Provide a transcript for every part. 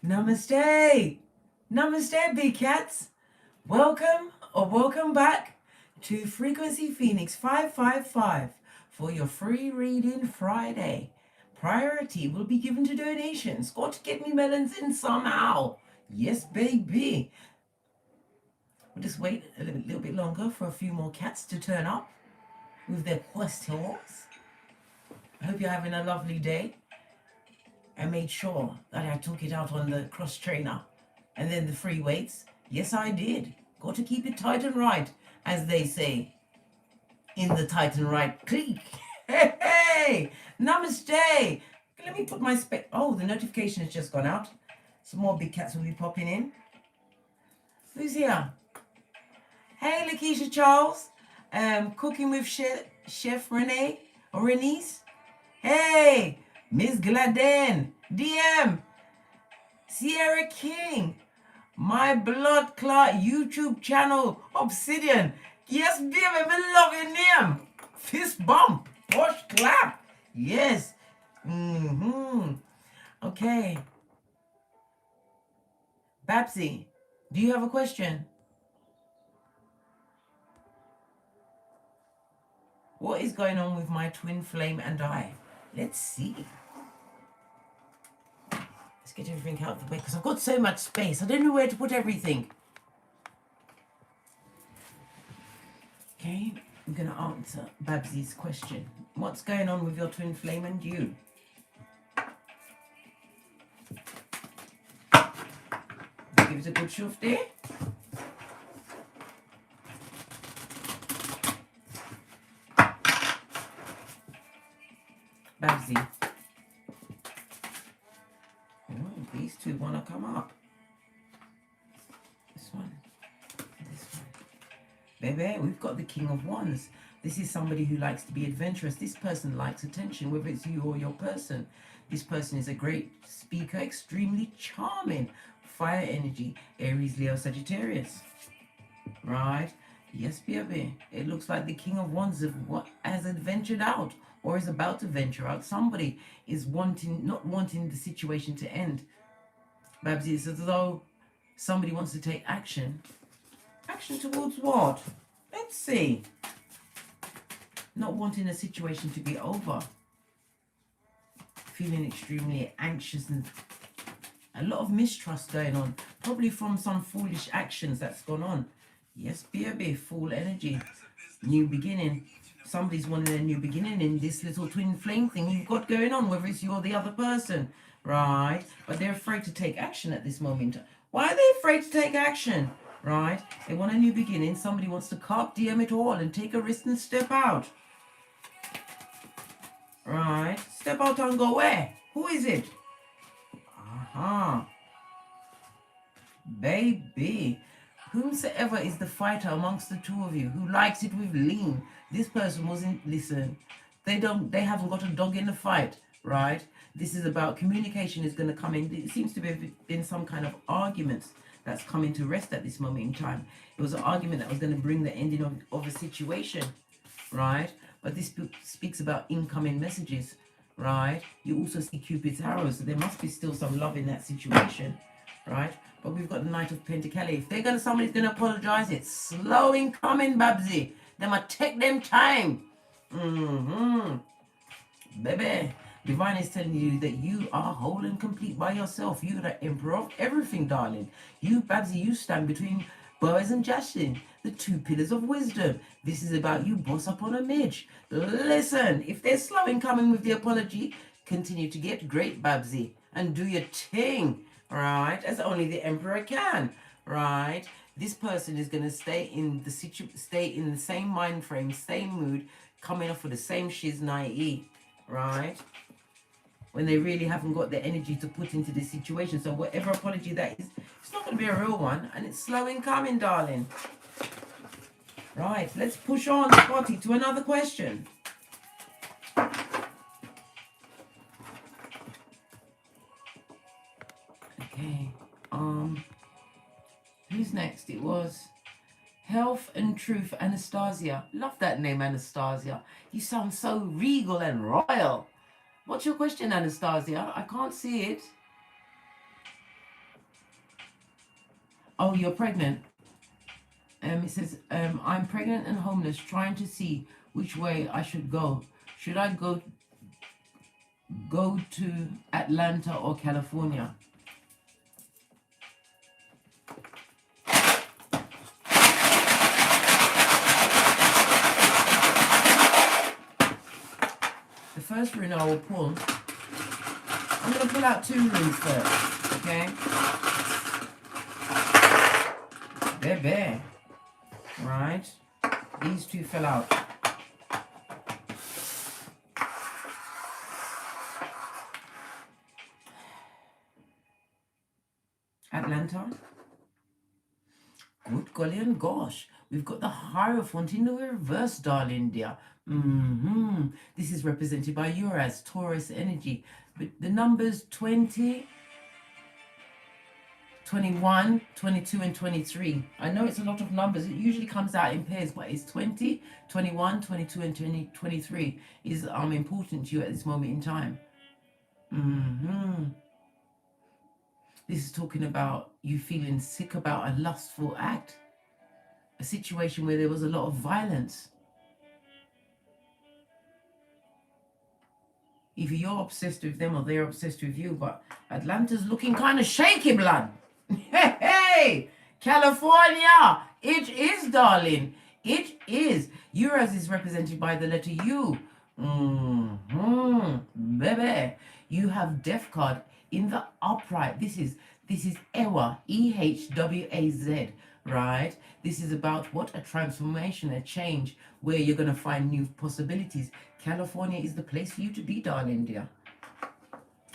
Namaste! Namaste, big cats! Welcome or welcome back to Frequency Phoenix 555 for your free reading Friday. Priority will be given to donations. Got to get me melons in somehow. Yes, baby. We'll just wait a little bit longer for a few more cats to turn up with their questions. I hope you're having a lovely day. I made sure that I took it out on the cross trainer and then the free weights. Yes, I did. Got to keep it tight and right, as they say in the tight and right clique. Hey, hey, namaste. Let me put my oh, the notification has just gone out. Some more big cats will be popping in. Who's here? Hey, Lakeisha Charles. Cooking with Chef Renee or Renis. Hey, Miss Gladden, DM, Sierra King, my blood clot YouTube channel, Obsidian. Yes, baby, I love your name. Fist bump, push, clap. Yes. Okay. Bubsy, do you have a question? What is going on with my twin flame and I? Let's see. Let's get everything out of the way because I've got so much space. I don't know where to put everything. Okay, I'm going to answer Babsy's question. What's going on with your twin flame and you? Give it a good shove there. Babsy. Oh, these two want to come up. This one. This one. Baby, we've got the King of Wands. This is somebody who likes to be adventurous. This person likes attention, whether it's you or your person. This person is a great speaker, extremely charming. Fire energy, Aries, Leo, Sagittarius. Right? Yes, baby. It looks like the King of Wands has adventured out or is about to venture out. Somebody is not wanting the situation to end. Babsy, it's as though somebody wants to take action. Action towards what? Let's see. Not wanting a situation to be over. Feeling extremely anxious and a lot of mistrust going on. Probably from some foolish actions that's gone on. Yes, baby, full energy. New beginning. Somebody's wanting a new beginning in this little twin flame thing you've got going on, whether it's you or the other person. Right? But they're afraid to take action at this moment. Why are they afraid to take action? Right? They want a new beginning. Somebody wants to carpe diem it all and take a risk and step out. Right? Step out and go where? Who is it? Baby. Whomsoever is the fighter amongst the two of you who likes it with lean. This person wasn't, listen, they haven't got a dog in the fight, right? This is about communication is going to come in. It seems to be in some kind of arguments that's coming to rest at this moment in time. It was an argument that was going to bring the ending of a situation, right? But this speaks about incoming messages, right? You also see Cupid's arrows, so there must be still some love in that situation, right? But we've got the Knight of Pentacles. If somebody's gonna apologize, it's slow in coming, Bubsy. They might take them time. Baby, Divine is telling you that you are whole and complete by yourself. You're the emperor of everything, darling. You, Babsy, you stand between Boaz and Jashin, the two pillars of wisdom. This is about you, boss up on a midge. Listen, if they're slow in coming with the apology, continue to get great, Babsy, and do your thing, right? As only the emperor can, right? This person is going to stay in the same mind frame, same mood, coming off of the same shiznai, right? When they really haven't got the energy to put into this situation. So whatever apology that is, it's not going to be a real one. And it's slow in coming, darling. Right, let's push on, Spotty, to another question. Okay, who's next? It was Health and Truth, Anastasia. Love that name, Anastasia. You sound so regal and royal. What's your question, Anastasia? I can't see it. Oh, you're pregnant. It says, I'm pregnant and homeless, trying to see which way I should go. Should I go to Atlanta or California? The first rune I will pull, I'm going to pull out 2 runes first, okay? Baby. Right. These 2 fell out. Atlanta. Good golly and gosh. We've got the Hierophant in the reverse, darling dear. This is represented by Uranus, Taurus energy. But the numbers 20, 21, 22, and 23. I know it's a lot of numbers. It usually comes out in pairs, but it's 20, 21, 22, and 23 is important to you at this moment in time. This is talking about you feeling sick about a lustful act, a situation where there was a lot of violence. Either you're obsessed with them or they're obsessed with you, but Atlanta's looking kind of shaky, blood. Hey, California, it is, darling. It is. Uranus is represented by the letter U. Baby. You have Death card in the upright. This is Ewa, EHWAZ, right? This is about what? A transformation, a change, where you're going to find new possibilities. California is the place for you to be, darling dear.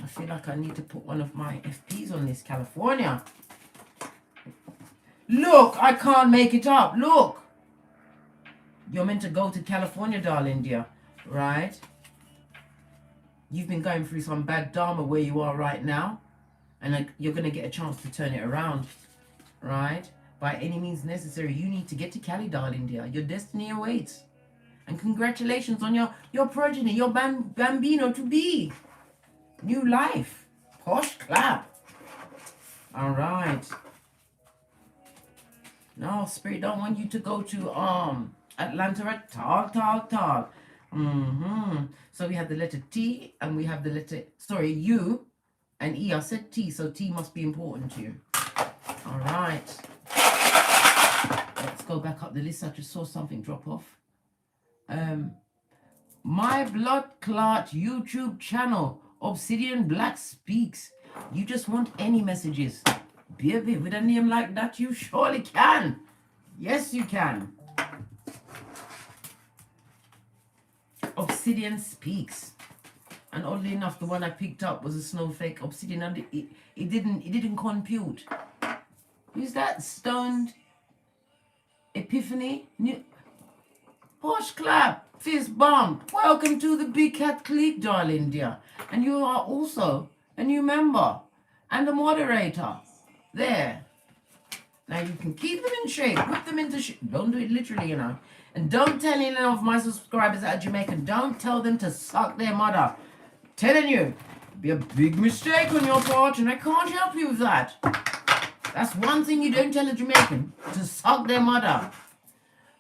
I feel like I need to put one of my FPs on this, California. Look, I can't make it up. Look. You're meant to go to California, darling dear, right? You've been going through some bad dharma where you are right now, and you're going to get a chance to turn it around, right? By any means necessary, you need to get to Cali, darling dear. Your destiny awaits. And congratulations on your progeny, your bambino to be. New life. Posh clap. All right. No, Spirit don't want you to go to Atlanta at all. So we have the letter T and we have the letter, U and E. I said T, so T must be important to you. All right. Let's go back up the list. I just saw something drop off. My blood clot YouTube channel, Obsidian Black Speaks. You just want any messages. Baby, with a name like that, you surely can. Yes, you can. Obsidian Speaks. And oddly enough, the one I picked up was a snowflake obsidian, and it didn't compute. Who's that? Stoned Epiphany? Posh clap, fist bump. Welcome to the Big Cat Clique, darling dear. And you are also a new member and a moderator. There. Now you can keep them in shape, whip them into shape. Don't do it literally, you know. And don't tell any of my subscribers that are Jamaican, don't tell them to suck their mother. Telling you, it'd be a big mistake on your part, and I can't help you with that. That's one thing you don't tell a Jamaican, to suck their mother.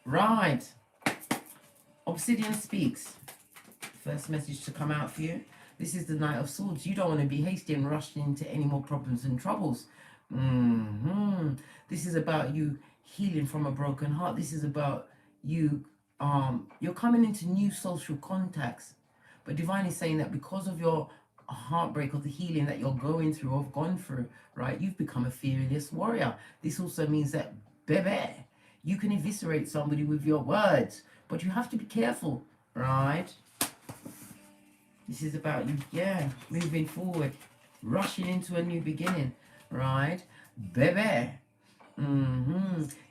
Right. Obsidian Speaks. First message to come out for you. This is the Knight of Swords. You don't want to be hasty and rushed into any more problems and troubles. This is about you healing from a broken heart. This is about you, you're coming into new social contacts. But Divine is saying that because of your heartbreak, of the healing that you're going through or have gone through, right, you've become a fearless warrior. This also means that, baby, you can eviscerate somebody with your words, but you have to be careful, right? This is about you, moving forward, rushing into a new beginning, right? Baby.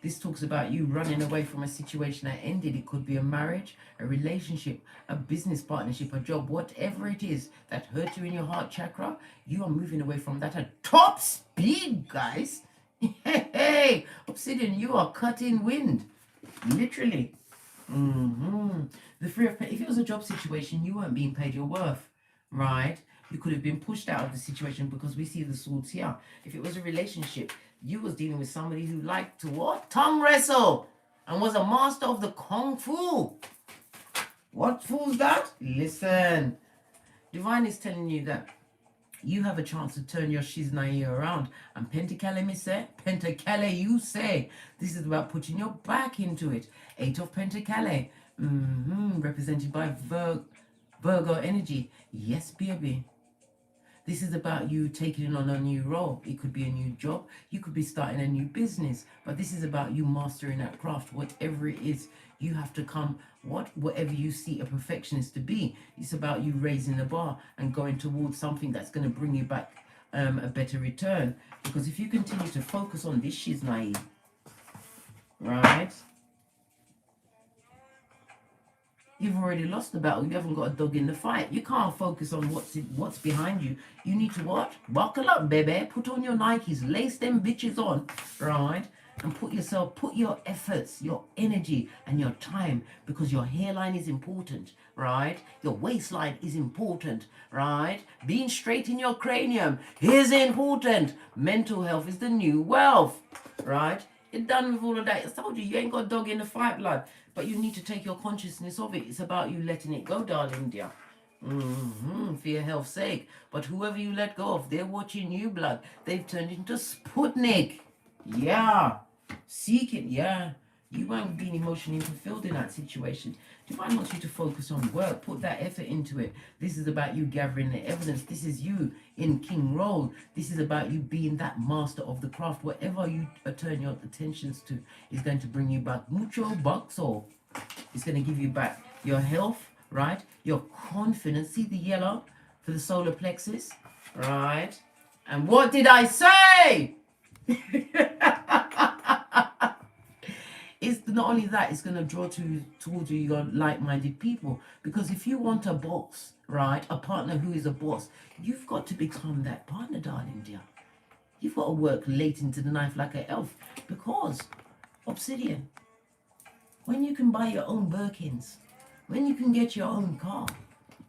This talks about you running away from a situation that ended. It could be a marriage, a relationship, a business partnership, a job, whatever it is that hurt you in your heart chakra. You are moving away from that at top speed, guys. Hey, Obsidian, you are cutting wind, literally. The Three of Pentacles. If it was a job situation, you weren't being paid your worth, right? You could have been pushed out of the situation because we see the swords here. If it was a relationship, you was dealing with somebody who liked to what? Tongue wrestle and was a master of the Kung Fu. What fool's that? Listen. Divine is telling you that you have a chance to turn your shiznai around. And Pentacale me say, Pentacale you say. This is about putting your back into it. 8 of Pentacale. Represented by Virgo energy. Yes, baby. This is about you taking on a new role. It could be a new job. You could be starting a new business. But this is about you mastering that craft. Whatever it is, you have to come, whatever you see a perfectionist to be. It's about you raising the bar and going towards something that's going to bring you back a better return. Because if you continue to focus on this shiznai, right? You've already lost the battle. You haven't got a dog in the fight. You can't focus on what's behind you. You need to what? Buckle up, baby. Put on your Nikes. Lace them bitches on, right? And put your efforts, your energy, and your time, because your hairline is important, right? Your waistline is important, right? Being straight in your cranium is important. Mental health is the new wealth, right? You're done with all of that. I told you, you ain't got a dog in the fight, blood. But you need to take your consciousness of it. It's about you letting it go, darling dear. For your health's sake. But whoever you let go of, they're watching you, blood. They've turned into Sputnik. Yeah. Seek it, yeah. You won't be emotionally fulfilled in that situation. Divine wants you to focus on work. Put that effort into it. This is about you gathering the evidence. This is you in king role. This is about you being that master of the craft. Whatever you turn your attentions to is going to bring you back mucho buxo. It's going to give you back your health, right? Your confidence. See the yellow for the solar plexus, right? And what did I say? It's not only that, it's going to draw towards you your like-minded people. Because if you want a boss, right, a partner who is a boss, you've got to become that partner, darling dear. You've got to work late into the knife like an elf. Because, Obsidian, when you can buy your own Birkins, when you can get your own car,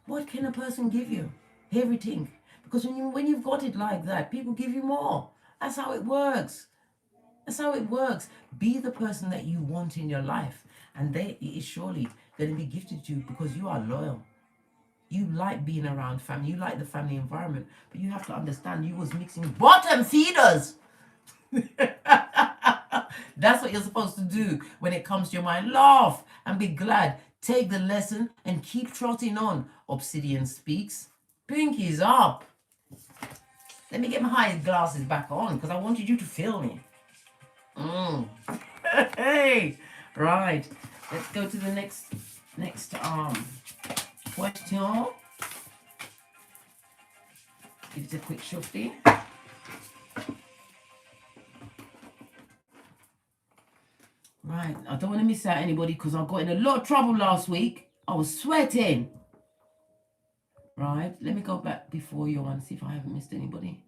what can a person give you? Everything. Because when you've got it like that, people give you more. That's how it works. That's how it works. Be the person that you want in your life, and it is surely going to be gifted to you because you are loyal. You like being around family. You like the family environment, but you have to understand you was mixing bottom feeders. That's what you're supposed to do when it comes to your mind. Laugh and be glad. Take the lesson and keep trotting on. Obsidian speaks. Pinkies up. Let me get my high glasses back on because I wanted you to feel me. Hey, right. Let's go to the next question. Give it a quick shufty. Right, I don't want to miss out anybody because I got in a lot of trouble last week. I was sweating. Right, let me go back before you and see if I haven't missed anybody.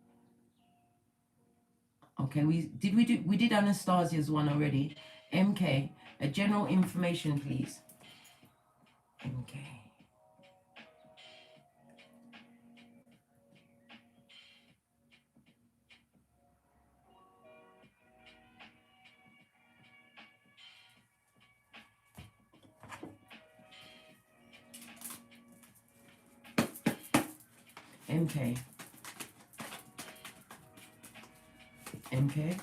Okay, we did Anastasia's one already. MK, a general information, please. MK. MK. MK.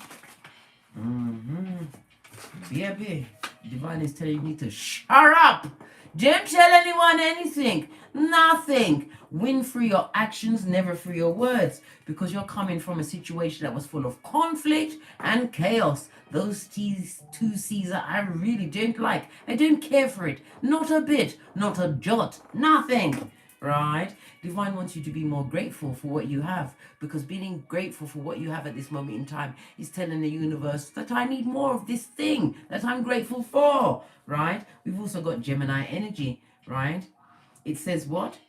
BAB. Divine is telling me to shut up. Don't tell anyone anything. Nothing. Win through your actions, never through your words. Because you're coming from a situation that was full of conflict and chaos. Those two C's that I really don't like. I don't care for it. Not a bit. Not a jot. Nothing. Right? Divine wants you to be more grateful for what you have, because being grateful for what you have at this moment in time is telling the universe that I need more of this thing that I'm grateful for, right? We've also got Gemini energy, right? It says what?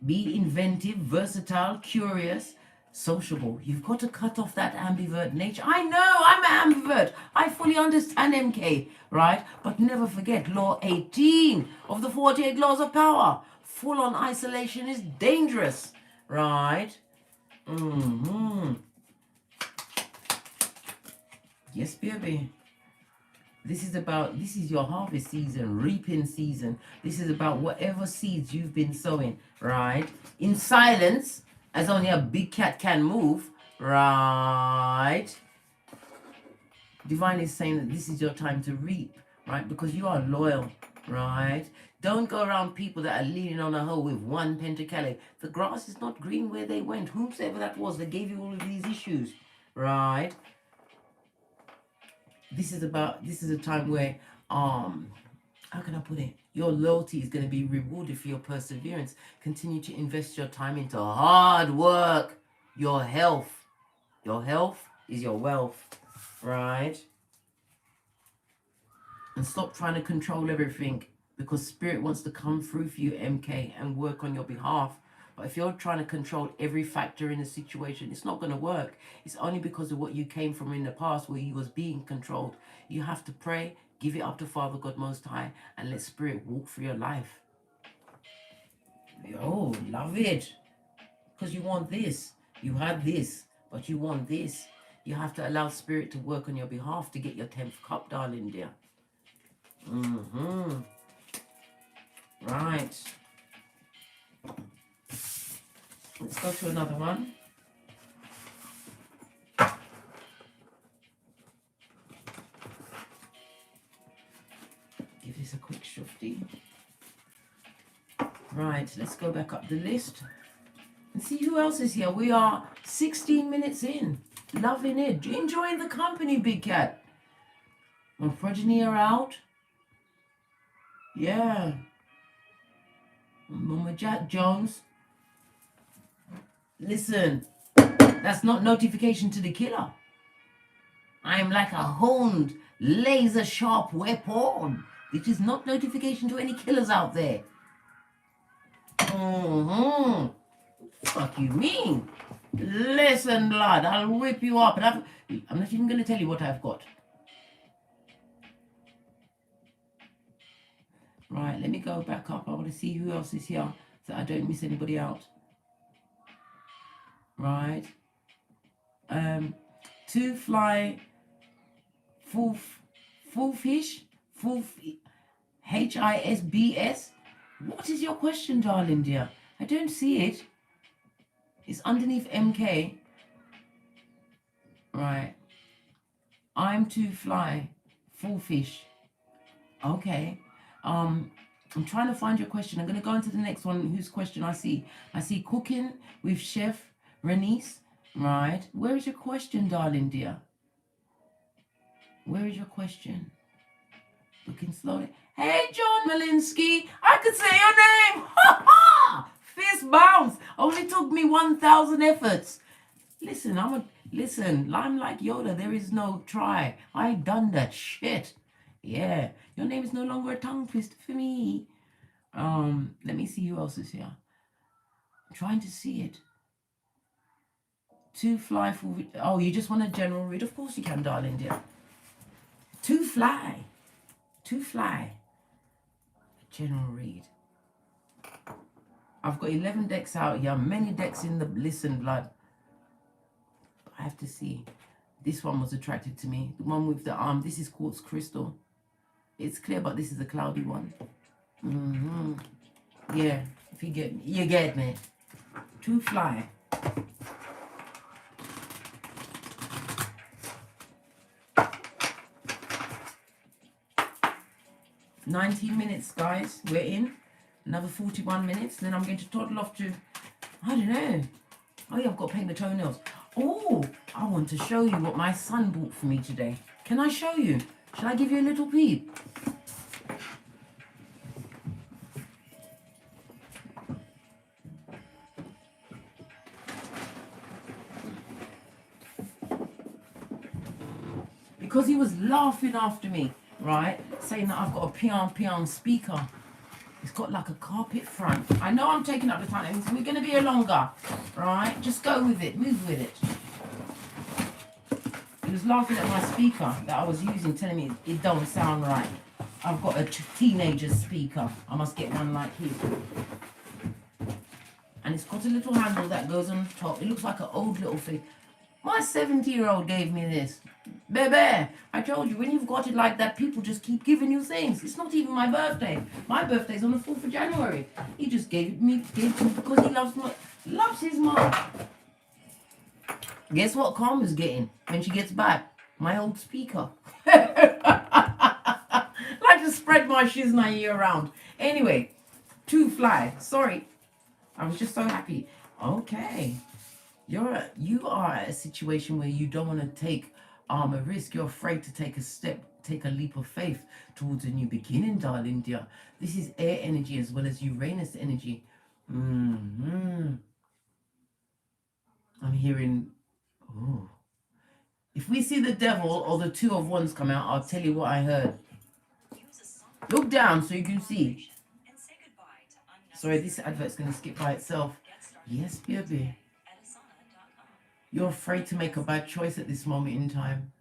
Be inventive, versatile, curious, sociable. You've got to cut off that ambivert nature. I know I'm an ambivert. I fully understand MK, right? But never forget law 18 of the 48 laws of power. Full-on isolation is dangerous, right? Yes, baby. This is your harvest season, reaping season. This is about whatever seeds you've been sowing, right? In silence, as only a big cat can move, right? Divine is saying that this is your time to reap, right? Because you are loyal, right? Don't go around people that are leaning on a hoe with one pentacale. The grass is not green where they went. Whomsoever that was that gave you all of these issues, right? This is a time where, how can I put it? Your loyalty is going to be rewarded for your perseverance. Continue to invest your time into hard work. Your health. Your health is your wealth, right? And stop trying to control everything, because spirit wants to come through for you, MK, and work on your behalf. But if you're trying to control every factor in a situation, it's not going to work. It's only because of what you came from in the past where you was being controlled. You have to pray, give it up to Father God Most High, and let spirit walk through your life. Oh, love it. Because you want this. You had this, but you want this. You have to allow spirit to work on your behalf to get your 10th cup, darling dear. Right. Let's go to another one. Give this a quick shufty. Right, let's go back up the list and see who else is here. We are 16 minutes in. Loving it. Enjoying the company, big cat. My progeny are out. Yeah. Mama Jack Jones. Listen, that's not notification to the killer. I am like a honed, laser sharp weapon. It is not notification to any killers out there. Fuck you mean? Listen, blood, I'll whip you up. And I'm not even going to tell you what I've got. Right, let me go back up. I want to see who else is here so I don't miss anybody out. Right. To fly, full fish, HISBS. What is your question, darling dear? I don't see it. It's underneath MK. Right. I'm to fly, full fish. Okay. I'm trying to find your question. I'm going to go into the next one. Whose question I see? I see cooking with Chef Renis. Right. Where is your question, darling dear? Where is your question? Looking slowly. Hey, John Malinsky. I could say your name. Ha ha! Fist bounce. Only took me 1,000 efforts. Listen, I'm like Yoda. There is no try. I done that shit. Yeah. Your name is no longer a tongue twister for me. Let me see who else is here. I'm trying to see it. To fly for... Oh, you just want a general read? Of course you can, darling dear. To fly. General read. I've got 11 decks out here. Many decks in the listen, blood. I have to see. This one was attracted to me. The one with the arm. This is quartz crystal. It's clear, but this is a cloudy one. Yeah, if you get me. To fly. $19 minutes, guys. We're in. Another 41 minutes. Then I'm going to toddle off to, I don't know. Oh yeah, I've got to paint the toenails. Oh, I want to show you what my son bought for me today. Can I show you? Shall I give you a little peep? Because he was laughing after me, right? Saying that I've got a pian speaker. It's got like a carpet front. I know I'm taking up the time. We're going to be here longer, right? Just go with it. Move with it. He was laughing at my speaker that I was using, telling me it don't sound right. I've got a teenager speaker. I must get one like his. and it's got a little handle that goes on top. It looks like an old little thing. My 70-year-old gave me this. Bebe, I told you, when you've got it like that, people just keep giving you things. It's not even my birthday. My birthday's on the 4th of January. He just gave it me because he loves his mom. Guess what Karma's getting when she gets back? My old speaker. Like to spread my shizna year round. Anyway, to fly. Sorry. I was just so happy. Okay. You are at a situation where you don't want to take a risk. You're afraid to take a step, take a leap of faith towards a new beginning, darling dear. This is air energy as well as Uranus energy. I'm hearing, oh. If we see the devil or the 2 of Wands come out, I'll tell you what I heard. Look down so you can see. Sorry, this advert's going to skip by itself. Yes, baby. You're afraid to make a bad choice at this moment in time.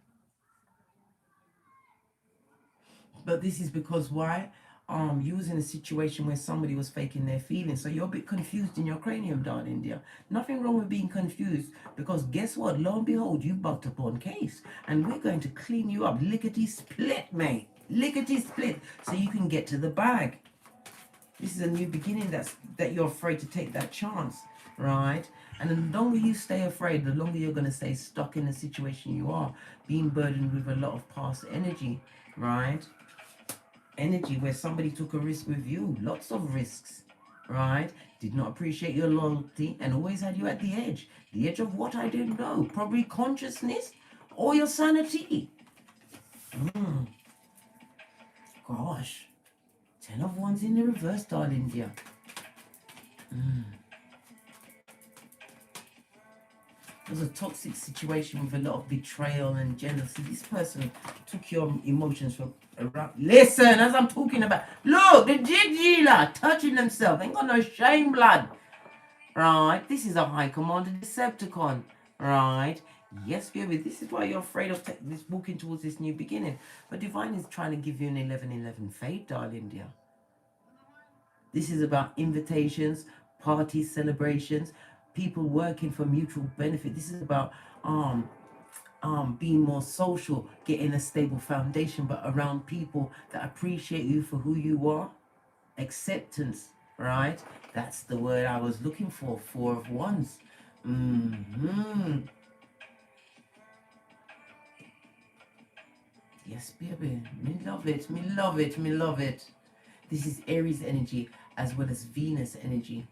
But this is because why? You was in a situation where somebody was faking their feelings. So you're a bit confused in your cranium, darling dear. Nothing wrong with being confused, because guess what? Lo and behold, you bucked upon case. And we're going to clean you up. Lickety split, mate. Lickety split. So you can get to the bag. This is a new beginning that you're afraid to take that chance, right? And the longer you stay afraid, the longer you're going to stay stuck in the situation you are, being burdened with a lot of past energy, right? Energy where somebody took a risk with you, lots of risks, right? Did not appreciate your loyalty and always had you at the edge. The edge of what? I don't know. Probably consciousness or your sanity. Gosh. 10 of Wands in the reverse, darling dear. It was a toxic situation with a lot of betrayal and jealousy. This person took your emotions from around. Listen, as I'm talking about. Look, the jig touching themselves. Ain't got no shame, blood. Right? This is a high commander Decepticon. Right? Yes, baby. This is why you're afraid of this walking towards this new beginning. But Divine is trying to give you an 11-11 fate, darling dear. This is about invitations, parties, celebrations, people working for mutual benefit. This is about being more social, getting a stable foundation, but around people that appreciate you for who you are. Acceptance, right? That's the word I was looking for. 4 of Wands. Yes, baby. Me love it. Me love it. Me love it. This is Aries energy as well as Venus energy.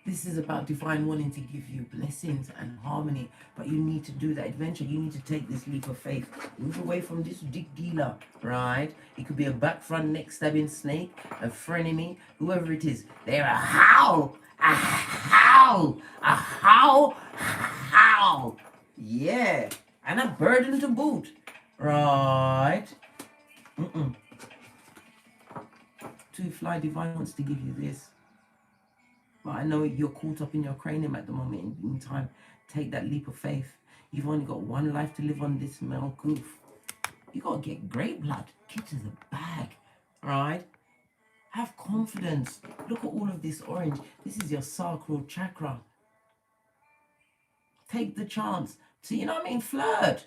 This is about Divine wanting to give you blessings and harmony, but you need to do that adventure. You need to take this leap of faith. Move away from this dig dealer, right? It could be a back, front, neck stabbing snake, a frenemy, whoever it is. They're a howl, a howl, a howl, howl. Yeah, and a burden to boot, right? To fly, Divine wants to give you this. But I know you're caught up in your cranium at the moment in time. Take that leap of faith. You've only got one life to live on this male goof. You got to get great blood. Get to the bag. Right? Have confidence. Look at all of this orange. This is your sacral chakra. Take the chance to, you know what I mean, flirt.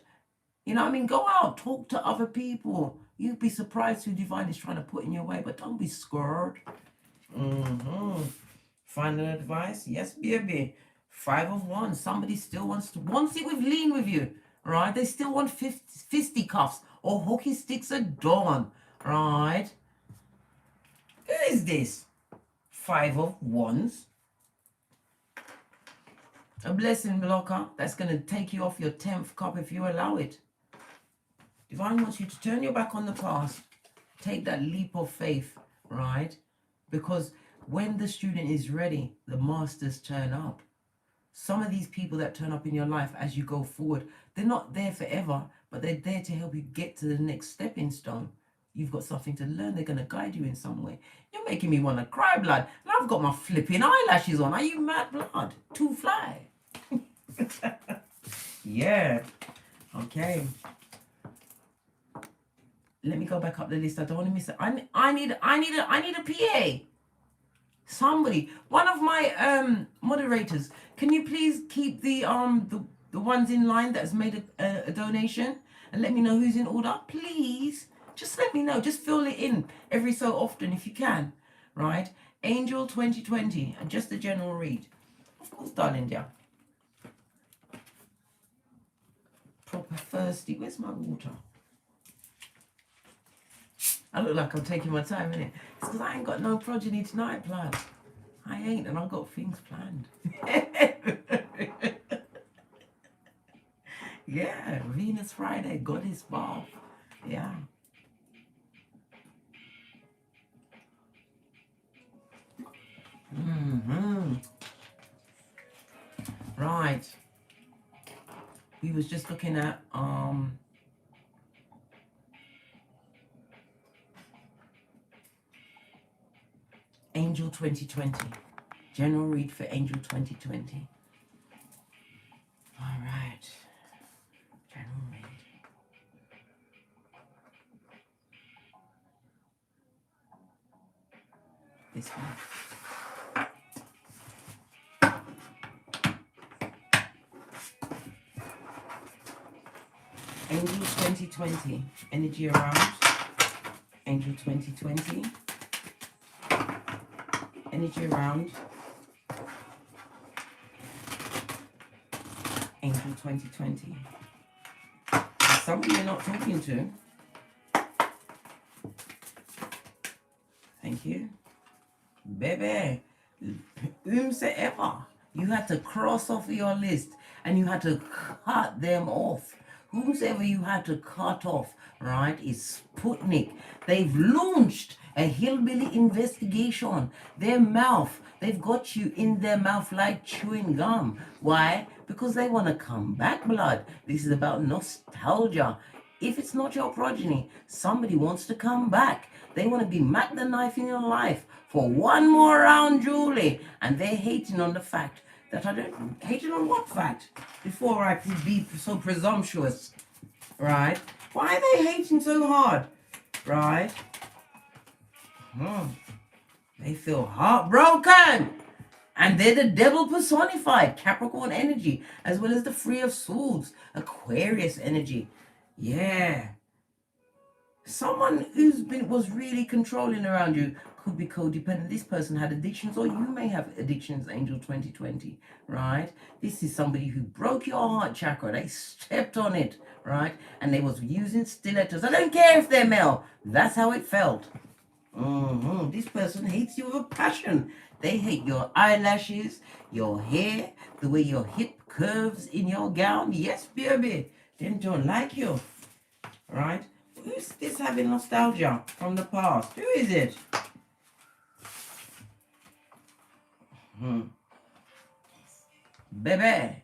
You know what I mean? Go out. Talk to other people. You'd be surprised who Divine is trying to put in your way. But don't be scared. Final advice? Yes, baby. 5 of Wands. Somebody still wants it with lean with you, right? They still want fisticuffs or hockey sticks at dawn, right? Who is this? 5 of Wands. A blessing blocker that's going to take you off your 10th cup if you allow it. Divine wants you to turn your back on the past. Take that leap of faith, right? Because when the student is ready, the masters turn up. Some of these people that turn up in your life as you go forward, they're not there forever, but they're there to help you get to the next stepping stone. You've got something to learn. They're going to guide you in some way. You're making me want to cry, blood. And I've got my flipping eyelashes on. Are you mad, blood? To fly. Yeah. Okay. Let me go back up the list. I don't want to miss it. I need a PA. Somebody, one of my moderators, can you please keep the ones in line that has made a donation and let me know who's in order, please. Just let me know. Just fill it in every so often if you can, right? Angel 2020 and just a general read. Of course, darling, yeah. Proper thirsty. Where's my water? I look like I'm taking my time, innit? It's because I ain't got no progeny tonight planned. I ain't, and I've got things planned. Yeah, Venus Friday, Goddess Bath. Yeah. Right. We was just looking at Angel 2020. General read for Angel 2020. All right. General read. This one. Angel 2020. Energy around. Angel 2020. Energy around. Angel 2020. Somebody you're not talking to. Thank you. Baby, whomsoever you had to cross off your list and you had to cut them off. Whomsoever you had to cut off, right, is Sputnik. They've launched a hillbilly investigation. Their mouth, they've got you in their mouth like chewing gum. Why? Because they want to come back, blood. This is about nostalgia. If it's not your progeny, somebody wants to come back. They want to be Mac the Knife in your life for one more round, Julie. And they're hating on the fact that I don't... Hating on what fact? Before I could be so presumptuous, right? Why are they hating so hard, right? They feel heartbroken. And they're the devil personified, Capricorn energy, as well as the Three of Swords, Aquarius energy. Yeah. Someone was really controlling around you could be codependent. This person had addictions, or you may have addictions, Angel 2020, right? This is somebody who broke your heart chakra. They stepped on it, right? And they was using stilettos. I don't care if they're male. That's how it felt. This person hates you with a passion. They hate your eyelashes, your hair, the way your hip curves in your gown. Yes, baby. They don't like you, right? Who's this having nostalgia from the past? Who is it? Baby,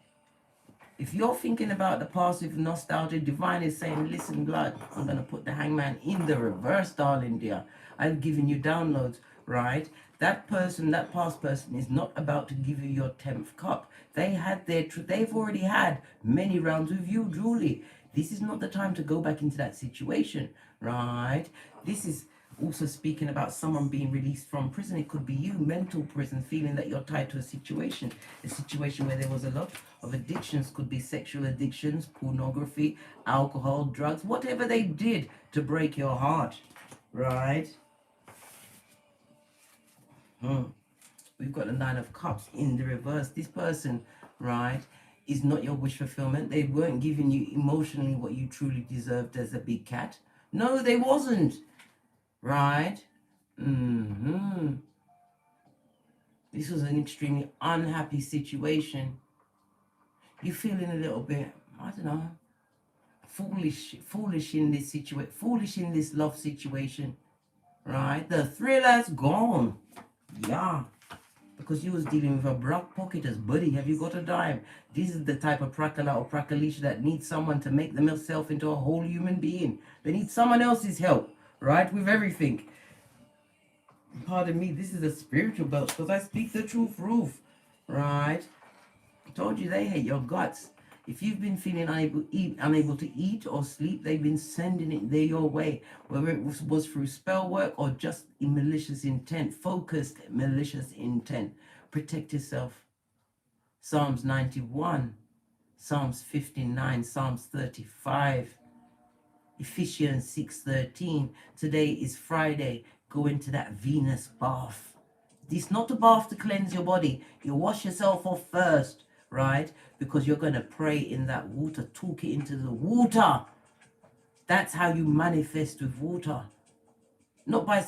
if you're thinking about the past with nostalgia, Divine is saying, listen, blood, I'm going to put the hangman in the reverse, darling dear. I've given you downloads, right? That person, that past person is not about to give you your 10th cup. They've already had many rounds with you, Julie. This is not the time to go back into that situation, right? This is also speaking about someone being released from prison. It could be you, mental prison, feeling that you're tied to a situation where there was a lot of addictions. Could be sexual addictions, pornography, alcohol, drugs, whatever they did to break your heart, right? We've got the Nine of Cups in the reverse. This person, right, is not your wish fulfillment. They weren't giving you emotionally what you truly deserved as a big cat. No, they wasn't. Right? This was an extremely unhappy situation. You're feeling a little bit, I don't know, foolish in this situation, foolish in this love situation. Right? The thriller's gone. Yeah. Because you was dealing with a black pocketers. Buddy, have you got a dime? This is the type of prakala or prakalisha that needs someone to make themselves into a whole human being. They need someone else's help, right? With everything. Pardon me, this is a spiritual belt because I speak the truth, Ruth. Right? I told you they hate your guts. If you've been feeling unable to eat or sleep, they've been sending it there your way, whether it was through spell work or just in malicious intent, focused malicious intent. Protect yourself. Psalms 91, Psalms 59, Psalms 35, Ephesians 6:13. Today is Friday. Go into that Venus bath. It's not a bath to cleanse your body. You wash yourself off first, right? Because you're going to pray in that water. Talk it into the water. That's how you manifest with water. Not by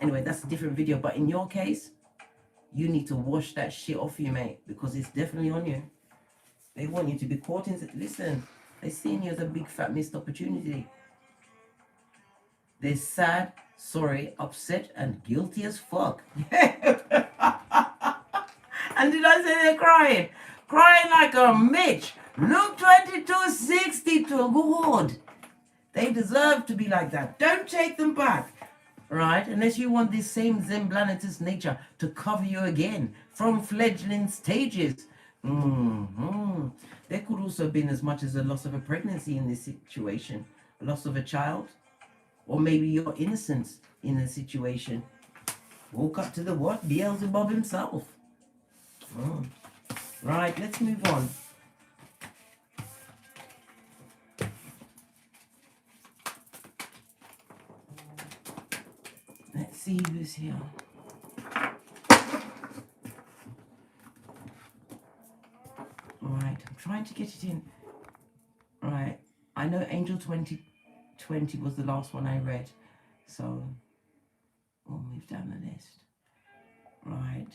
Anyway, that's a different video. But in your case, you need to wash that shit off you, mate. Because it's definitely on you. They want you to be caught in... Listen, they're seeing you as a big fat missed opportunity. They're sad, sorry, upset, and guilty as fuck. And did I say they're crying? Crying like a Mitch. Luke 22:62. God. They deserve to be like that. Don't take them back. Right? Unless you want this same Zemblanetous nature to cover you again from fledgling stages. There could also have been as much as a loss of a pregnancy in this situation. A loss of a child. Or maybe your innocence in a situation. Woke up to the what? Beelzebub himself. Right, let's move on. Let's see who's here. Right, I'm trying to get it in. Right, I know Angel 2020 was the last one I read, so we'll move down the list. Right.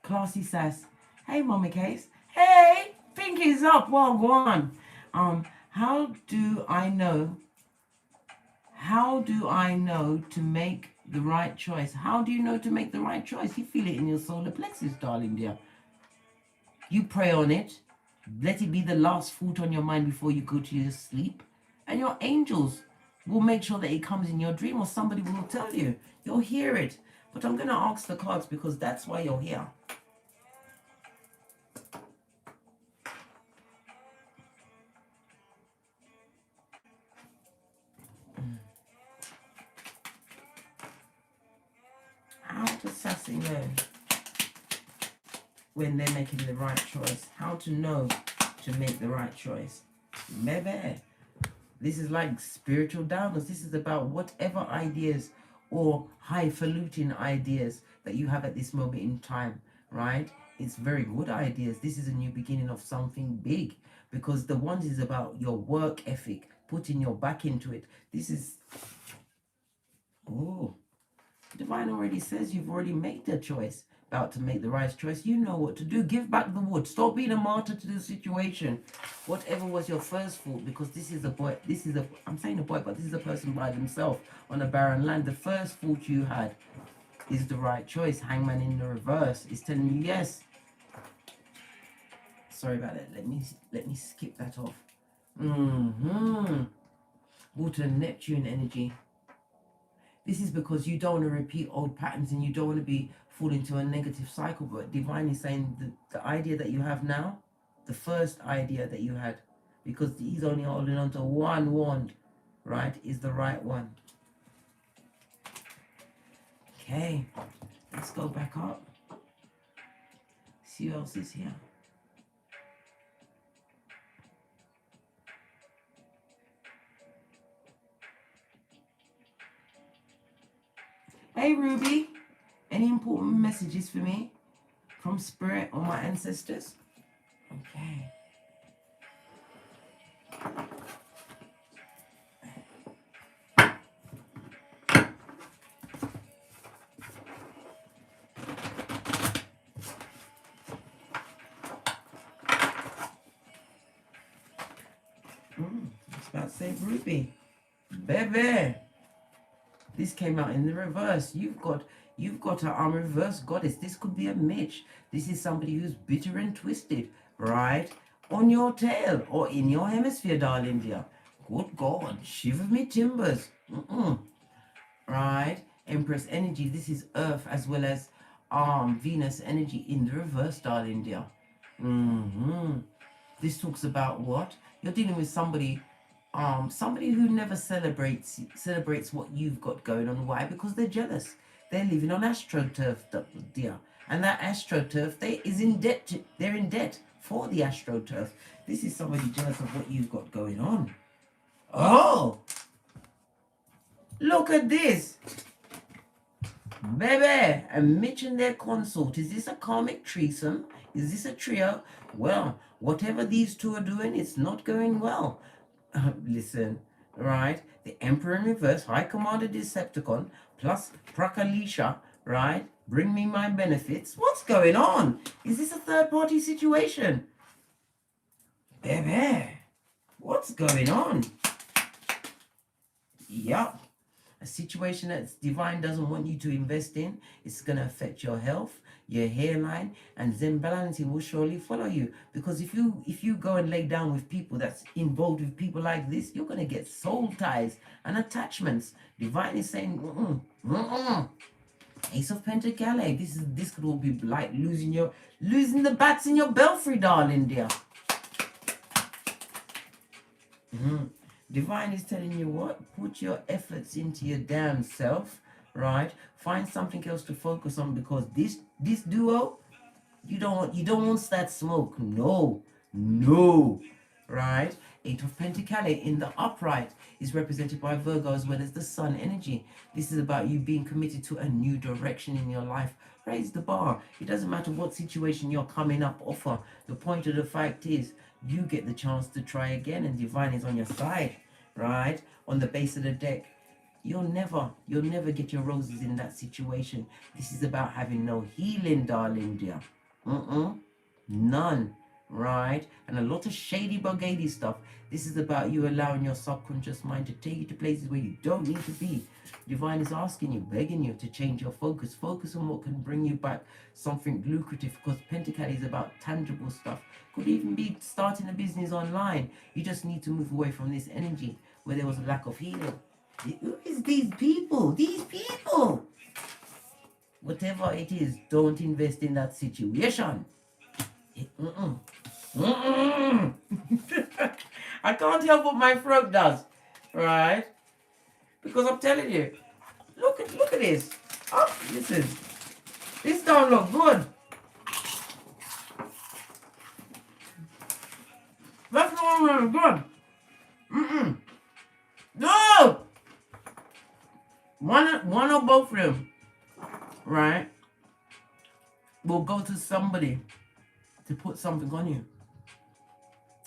Classy Sass. Hey, Mommy Case. Hey, pinky's up. Well, go on. How do I know to make the right choice? How do you know to make the right choice? You feel it in your solar plexus, darling dear. You pray on it. Let it be the last thought on your mind before you go to your sleep. And your angels will make sure that it comes in your dream, or somebody will tell you. You'll hear it. But I'm going to ask the cards because that's why you're here. How to sassy know when they're making the right choice? How to know to make the right choice? Maybe. This is like spiritual downloads. This is about whatever ideas or highfalutin ideas that you have at this moment in time, right? It's very good ideas. This is a new beginning of something big, because the one is about your work ethic, putting your back into it. This is... Oh, Divine already says you've already made the choice. About to make the right choice. You know what to do. Give back the wood. Stop being a martyr to the situation. Whatever was your first thought, because this is a boy. I'm saying a boy, but this is a person by themselves on a barren land. The first thought you had is the right choice. Hangman in the reverse is telling you yes. Sorry about that. Let me skip that off. Water Neptune energy. This is because you don't want to repeat old patterns and you don't want to fall into a negative cycle. But Divine is saying the idea that you have now, the first idea that you had, because he's only holding on to one wand, right, is the right one. Okay, let's go back up. See who else is here. Hey Ruby, any important messages for me from Spirit or my ancestors? Okay. I was about to say Ruby. Baby. This came out in the reverse. You've got a reverse goddess. This could be a Mitch. This is somebody who's bitter and twisted, right? On your tail or in your hemisphere, darling dear. Good God, shiver me timbers. Right? Empress energy. This is Earth as well as Venus energy in the reverse, darling dear. This talks about what? You're dealing with somebody who never celebrates what you've got going on. Why? Because they're jealous. They're living on astroturf, dear. And that astroturf, they're in debt for the astroturf. This is somebody jealous of what you've got going on. Oh! Look at this! Baby! And Mitch and their consort. Is this a karmic threesome? Is this a trio? Well, whatever these two are doing, it's not going well. Listen, right? The Emperor in reverse, High Commander Decepticon, plus Prakalisha, right? Bring me my benefits. What's going on? Is this a third-party situation? Baby, what's going on? Yup. A situation that divine doesn't want you to invest in. It's going to affect your health, your hairline, and Zen balancing will surely follow you. Because if you go and lay down with people that's involved with people like this, you're going to get soul ties and attachments. Divine is saying, Ace of Pentacles. This could all be like losing the bats in your belfry, darling dear. Divine is telling you what? Put your efforts into your damn self, right? Find something else to focus on, because this duo, you don't want that smoke. No, right? Eight of Pentacles in the upright is represented by Virgo as well as the Sun energy. This is about you being committed to a new direction in your life. Raise the bar. It doesn't matter what situation you're coming up offer. The point of the fact is you get the chance to try again, and divine is on your side, right? On the base of the deck. You'll never get your roses in that situation. This is about having no healing, darling dear. None, right? And a lot of shady bugady stuff. This is about you allowing your subconscious mind to take you to places where you don't need to be. Divine is asking you, begging you to change your focus. Focus on what can bring you back something lucrative, because Pentacle is about tangible stuff. Could even be starting a business online. You just need to move away from this energy where there was a lack of healing. Who is these people? These people! Whatever it is, don't invest in that situation. I can't help what my throat does, right? Because I'm telling you, look at this. Oh, listen, this don't look good. That's not really good. No! One or both of them, right, will go to somebody to put something on you.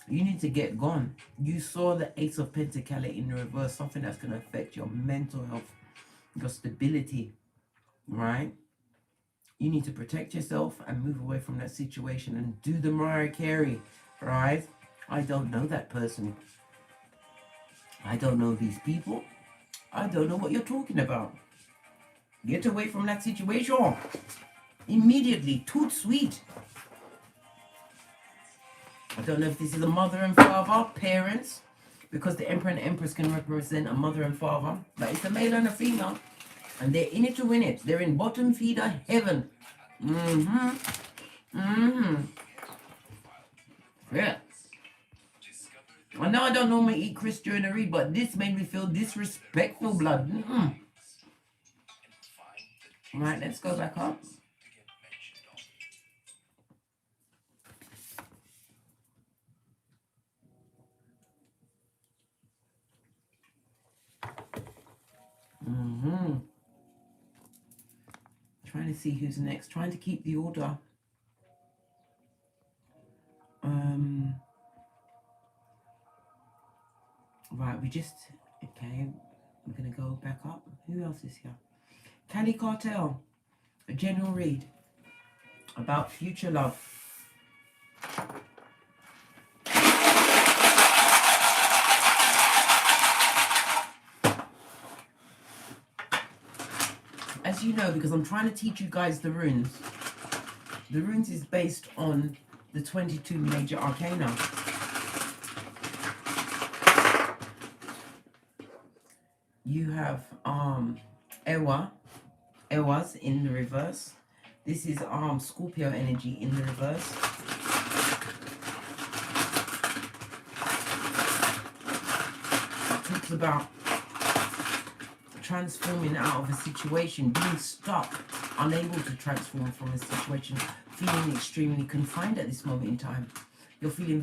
You need to get gone. You saw the Ace of Pentacles in the reverse, something that's going to affect your mental health, your stability, right? You need to protect yourself and move away from that situation and do the Mariah Carey, right? I don't know that person. I don't know these people. I don't know what you're talking about. Get away from that situation. Immediately. Toot sweet. I don't know if this is a mother and father, parents, because the Emperor and Empress can represent a mother and father. But it's a male and a female. And they're in it to win it. They're in bottom feeder heaven. Yeah. I know I don't normally eat Chris during the read, but this made me feel disrespectful, blood. Alright, let's go back up. Trying to see who's next. Trying to keep the order. Right, okay, we're going to go back up. Who else is here? Cali Cartel, a general read about future love. As you know, because I'm trying to teach you guys the runes. The runes is based on the 22 major arcana. You have Ewas in the reverse. This is Scorpio energy in the reverse. about transforming out of a situation, being stuck, unable to transform from a situation, feeling extremely confined at this moment in time. You're feeling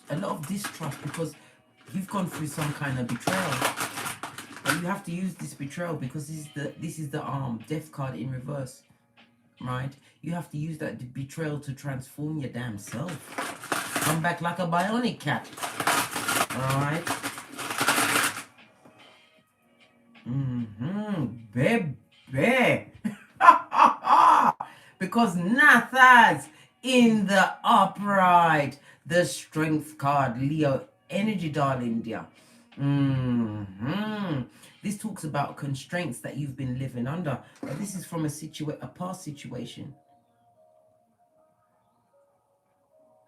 a lot of distrust because you've gone through some kind of betrayal. But you have to use this betrayal because this is the death card in reverse, right? You have to use that betrayal to transform your damn self. Come back like a bionic cat. Alright? Baby. Because Natha's in the upright. The strength card, Leo energy, darling dear. This talks about constraints that you've been living under. But this is from a past situation.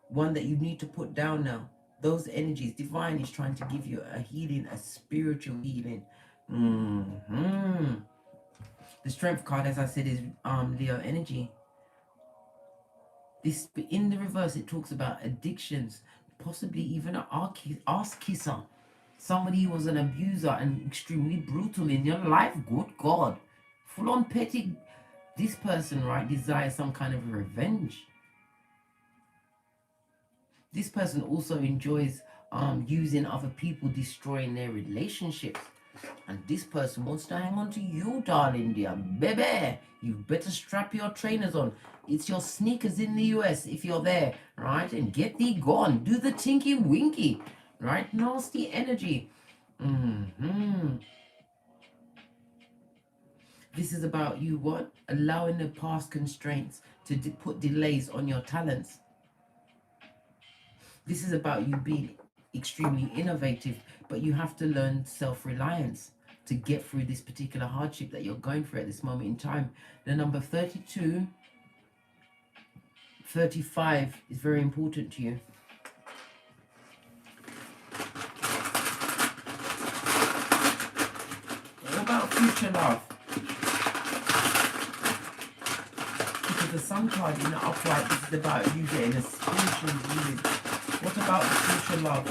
One that you need to put down now. Those energies, divine is trying to give you a healing, a spiritual healing. The strength card, as I said, is Leo energy. This in the reverse, it talks about addictions, possibly even an ass kisser. Somebody who was an abuser and extremely brutal in your life. Good God. Full on petty. This person, right, desires some kind of revenge. This person also enjoys using other people, destroying their relationships. And this person wants to hang on to you, darling dear. Baby, you better strap your trainers on. It's your sneakers in the US if you're there, right? And get thee gone. Do the tinky winky, right? Nasty energy. This is about you, what? Allowing the past constraints to put delays on your talents. This is about you being extremely innovative, but you have to learn self-reliance to get through this particular hardship that you're going through at this moment in time. The number 32, 35 is very important to you. What about future love? Because the sun card in the upright, this is about you getting a spiritual healing. What about the future love?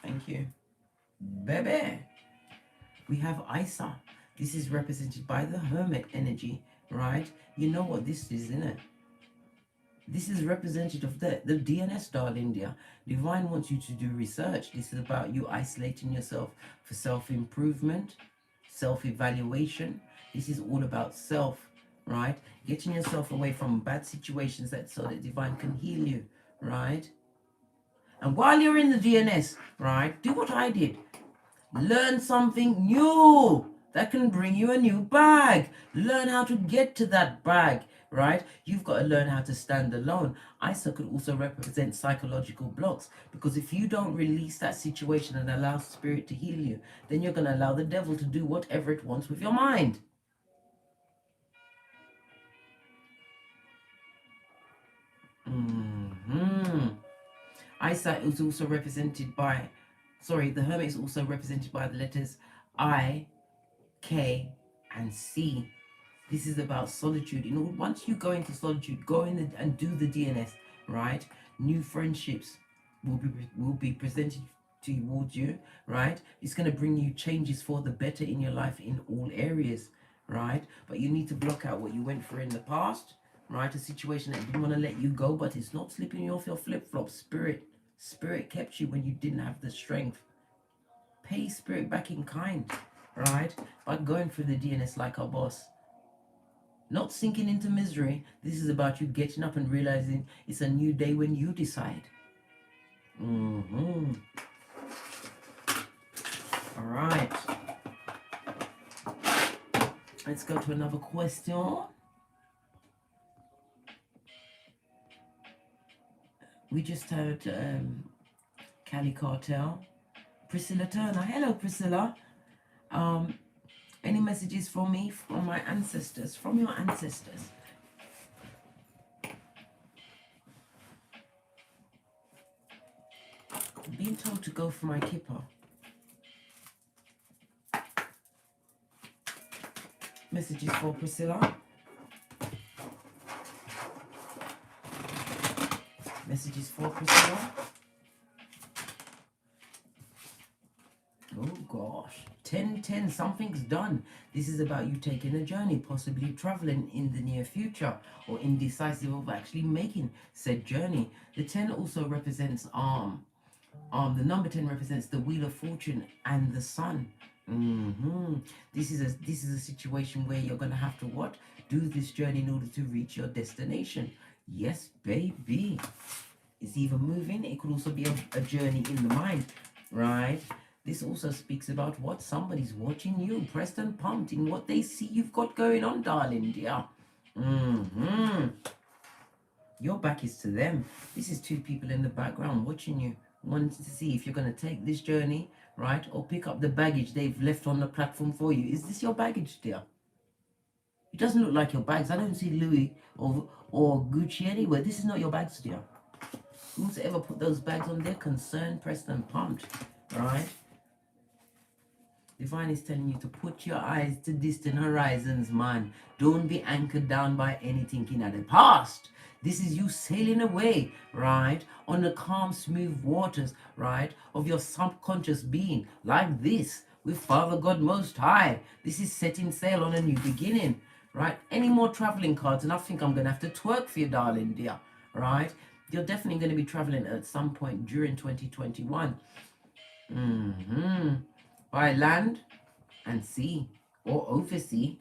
Thank you. Baby. We have Isa. This is represented by the Hermit energy, right? You know what this is, isn't it? This is representative of the DNS, darling dear. Divine wants you to do research. This is about you isolating yourself for self-improvement, self-evaluation. This is all about self, right? Getting yourself away from bad situations so that Divine can heal you, right? And while you're in the DNS, right, do what I did. Learn something new that can bring you a new bag. Learn how to get to that bag, right? You've got to learn how to stand alone. ISA could also represent psychological blocks, because if you don't release that situation and allow spirit to heal you, then you're going to allow the devil to do whatever it wants with your mind. ISA is also represented by, the Hermit is also represented by the letters I, K, and C. This is about solitude. You know, once you go into solitude, go in and do the DNS, right? New friendships will be presented towards you, right? It's going to bring you changes for the better in your life in all areas, right? But you need to block out what you went through in the past, right? A situation that didn't want to let you go, but it's not slipping you off your flip-flops. Spirit kept you when you didn't have the strength. Pay spirit back in kind, right? By going through the DNS like our boss. Not sinking into misery. This is about you getting up and realizing it's a new day when you decide. All right. Let's go to another question. We just heard Cali Cartel. Priscilla Turner. Hello, Priscilla. Any messages for me from my ancestors, from your ancestors? I'm being told to go for my kipper. Messages for Priscilla. Messages for Priscilla. 10-10, something's done. This is about you taking a journey, possibly traveling in the near future, or indecisive of actually making said journey. The 10 also represents the number 10 represents the wheel of fortune and the sun. This is a situation where you're gonna have to what? Do this journey in order to reach your destination. Yes, baby. It's either moving, it could also be a journey in the mind, right? This also speaks about what? Somebody's watching you, pressed and pumped in what they see you've got going on, darling dear. Your back is to them. This is two people in the background watching you, wanting to see if you're going to take this journey, right? Or pick up the baggage they've left on the platform for you. Is this your baggage, dear? It doesn't look like your bags. I don't see Louis or Gucci anywhere. This is not your bags, dear. Who's ever put those bags on there? Concerned, pressed and pumped, right? Divine is telling you to put your eyes to distant horizons, man. Don't be anchored down by anything in the past. This is you sailing away, right, on the calm, smooth waters, right, of your subconscious being, like this, with Father God Most High. This is setting sail on a new beginning, right? Any more traveling cards, and I think I'm going to have to twerk for you, darling dear, right? You're definitely going to be traveling at some point during 2021. By land and sea or oversea.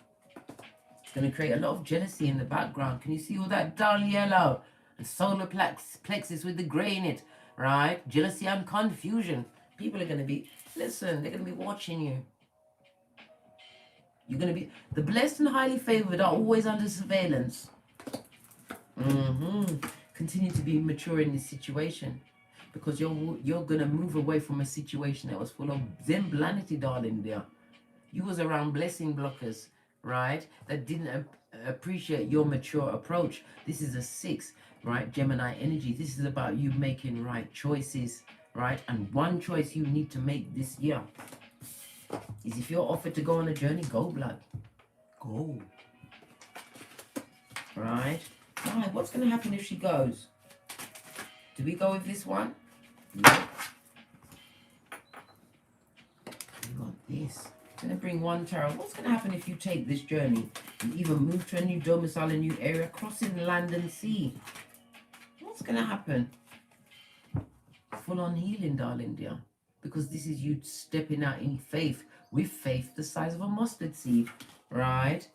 It's going to create a lot of jealousy in the background. Can you see all that dull yellow and solar plexus with the grey in it, right? Jealousy and confusion. People are going to be, listen, they're going to be watching you. You're going to be, the blessed and highly favored are always under surveillance. Continue to be mature in this situation, because you're going to move away from a situation that was full of zemblanity, darling dear. You was around blessing blockers, right, that didn't appreciate your mature approach. This is a 6, right, Gemini energy. This is about you making right choices, right? And one choice you need to make this year is, if you're offered to go on a journey, go, blood. Go. Right? Right, what's going to happen if she goes? Do we go with this one? No. We want this. I'm going to bring one tarot. What's going to happen if you take this journey? You either move to a new domicile, a new area, crossing land and sea. What's going to happen? Full on healing, darling dear. Because this is you stepping out in faith. With faith the size of a mustard seed. Right?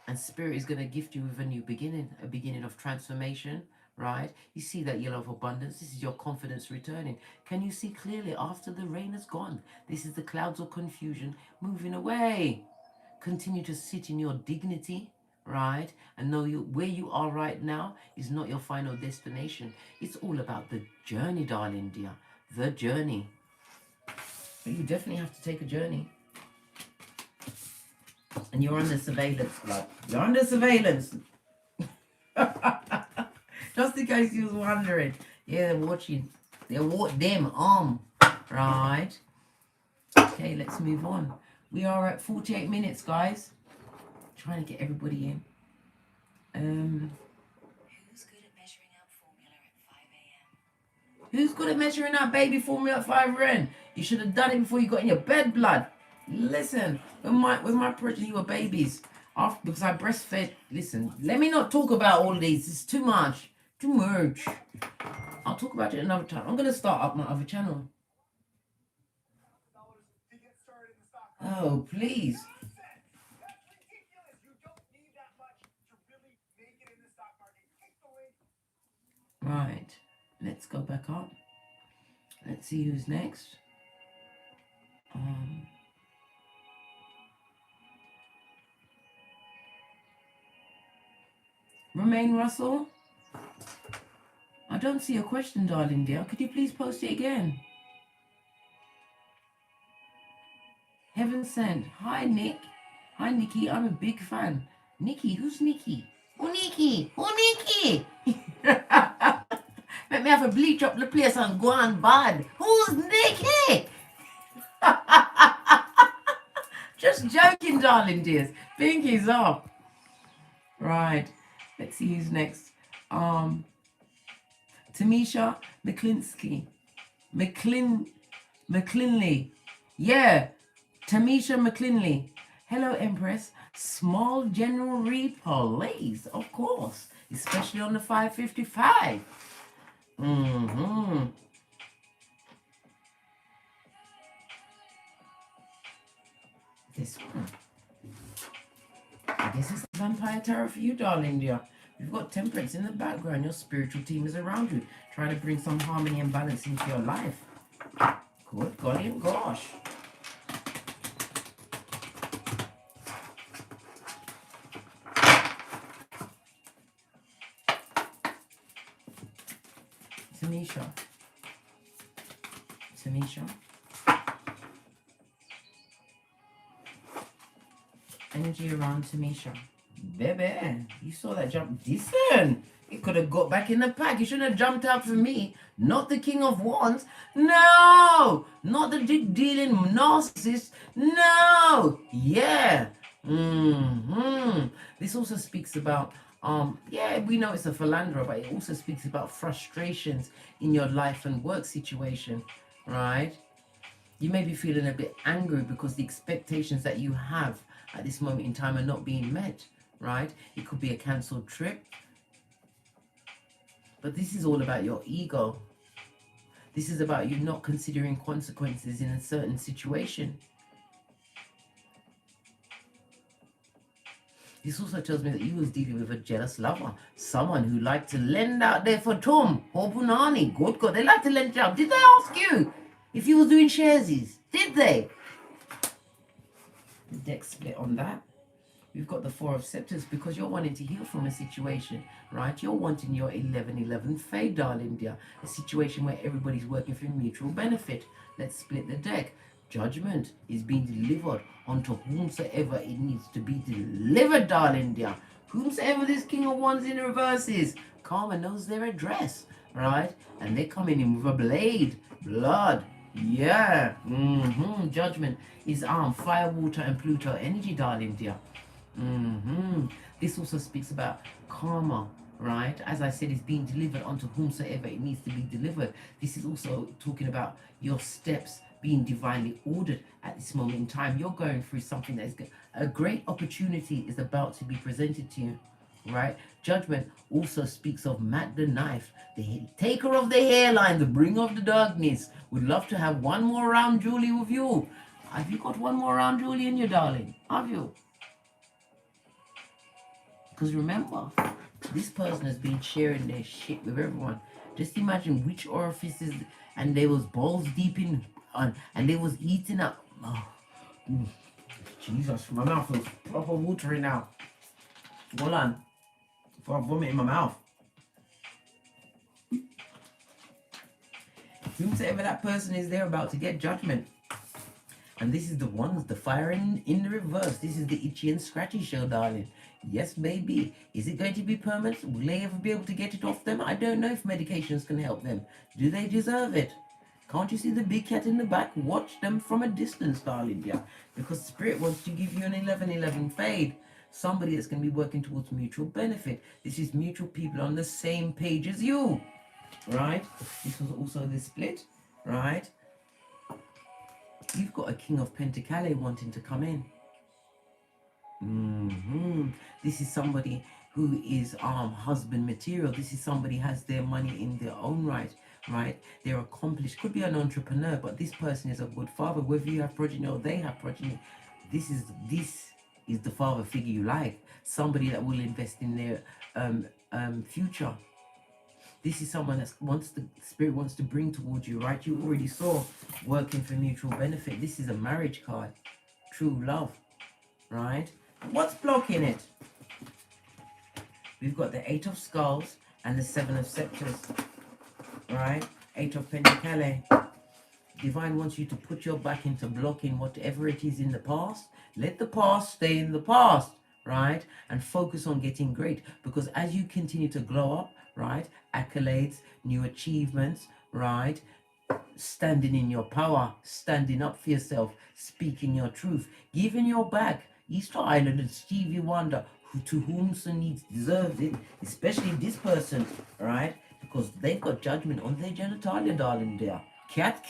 And Spirit is going to gift you with a new beginning. A beginning of transformation. Right? You see that yellow of abundance. This is your confidence returning. Can you see clearly after the rain has gone? This is the clouds of confusion moving away. Continue to sit in your dignity, right? And know where you are right now is not your final destination. It's all about the journey, darling dear. The journey. But you definitely have to take a journey. And you're under surveillance, blood. You're under surveillance. Just in case you was wondering. Yeah, they're watching. They're them right? Okay, let's move on. We are at 48 minutes, guys. Trying to get everybody in. Who's good at measuring out formula at 5 a.m.? Who's good at measuring out baby formula at 5 a.m.? You should have done it before you got in your bed, blood. Listen, with my pressure, you were babies. After, because I breastfed. Listen, let me not talk about all these. It's too much. Too much. I'll talk about it another time. I'm going to start up my other channel. Oh, please. Right. Let's go back up. Let's see who's next. Romaine Russell. I don't see a question, darling dear. Could you please post it again? Heaven sent. Hi, Nick. Hi, Nikki. I'm a big fan. Nikki? Who's Nikki? Who Nikki? Who Nikki? Let me have a bleach up the place and go on bad. Who's Nikki? Just joking, darling dears. Pinkies up. Right. Let's see who's next. Tamesha McClinskey. McClinley. Yeah. Tamesha McClinley. Hello, Empress. Small general read, please. Of course. Especially on the 555. This one. I guess it's the Vampire Tarot for you, darling dear. You've got temperance in the background. Your spiritual team is around you, trying to bring some harmony and balance into your life. Good golly and gosh. Tanisha. Energy around Tamesha. Baby, you saw that jump. Listen, you could have got back in the pack. You shouldn't have jumped out for me. Not the King of Wands. No, not the dick dealing narcissist. No, yeah. This also speaks about yeah, we know it's a philanderer, but it also speaks about frustrations in your life and work situation, right? You may be feeling a bit angry because the expectations that you have at this moment in time are not being met, right? It could be a cancelled trip. But this is all about your ego. This is about you not considering consequences in a certain situation. This also tells me that you was dealing with a jealous lover. Someone who liked to lend out there for Tom or Punani. Good God, they like to lend out. Did they ask you if you was doing sharesies? Did they? The deck split on that. We've got the Four of Scepters because you're wanting to heal from a situation, right? You're wanting your 11-11 fade, darling dear. A situation where everybody's working for mutual benefit. Let's split the deck. Judgment is being delivered unto whomsoever it needs to be delivered, darling dear. Whomsoever this King of Wands in reverse is, Karma knows their address, right? And they're coming in with a blade, blood. Yeah. Judgment is fire, water, and Pluto energy, darling dear. This also speaks about karma, right? As I said, it's being delivered unto whomsoever it needs to be delivered. This is also talking about your steps being divinely ordered at this moment in time. You're going through something that is a great opportunity is about to be presented to you, right? Judgment also speaks of Matt the Knife, the taker of the hairline, the bringer of the darkness. Would love to have one more round, Julie, with you. Have you got one more round, Julie, in you, darling? Have you? Because remember, this person has been sharing their shit with everyone. Just imagine which orifices, and they was balls deep in, and they was eating up. Oh, Jesus, my mouth feels proper watery now. Hold on, before I vomit in my mouth. Whomsoever that person is, they're about to get judgment. And this is the ones, the fire in the reverse. This is the itchy and scratchy show, darling. Yes, baby. Is it going to be permanent? Will they ever be able to get it off them? I don't know if medications can help them. Do they deserve it? Can't you see the big cat in the back? Watch them from a distance, darling, yeah. Because Spirit wants to give you an 11-11 fade. Somebody that's going to be working towards mutual benefit. This is mutual people on the same page as you, right? This was also the split, right? You've got a King of Pentacles wanting to come in. This is somebody who is husband material. This is somebody who has their money in their own right, right? They're accomplished. Could be an entrepreneur, but this person is a good father. Whether you have progeny or they have progeny, this is the father figure you like. Somebody that will invest in their future. This is someone that Spirit wants to bring towards you, right? You already saw working for mutual benefit. This is a marriage card. True love, right? What's blocking it? We've got the 8 of Skulls and the 7 of Scepters, right? 8 of Pentacles. Divine wants you to put your back into blocking whatever it is in the past. Let the past stay in the past, right? And focus on getting great. Because as you continue to glow up, right? Accolades, new achievements, right? Standing in your power, standing up for yourself, speaking your truth, giving your back. Easter Island and Stevie Wonder, to whom some needs deserves it, especially this person, right? Because they've got judgment on their genitalia, darling dear. Cat.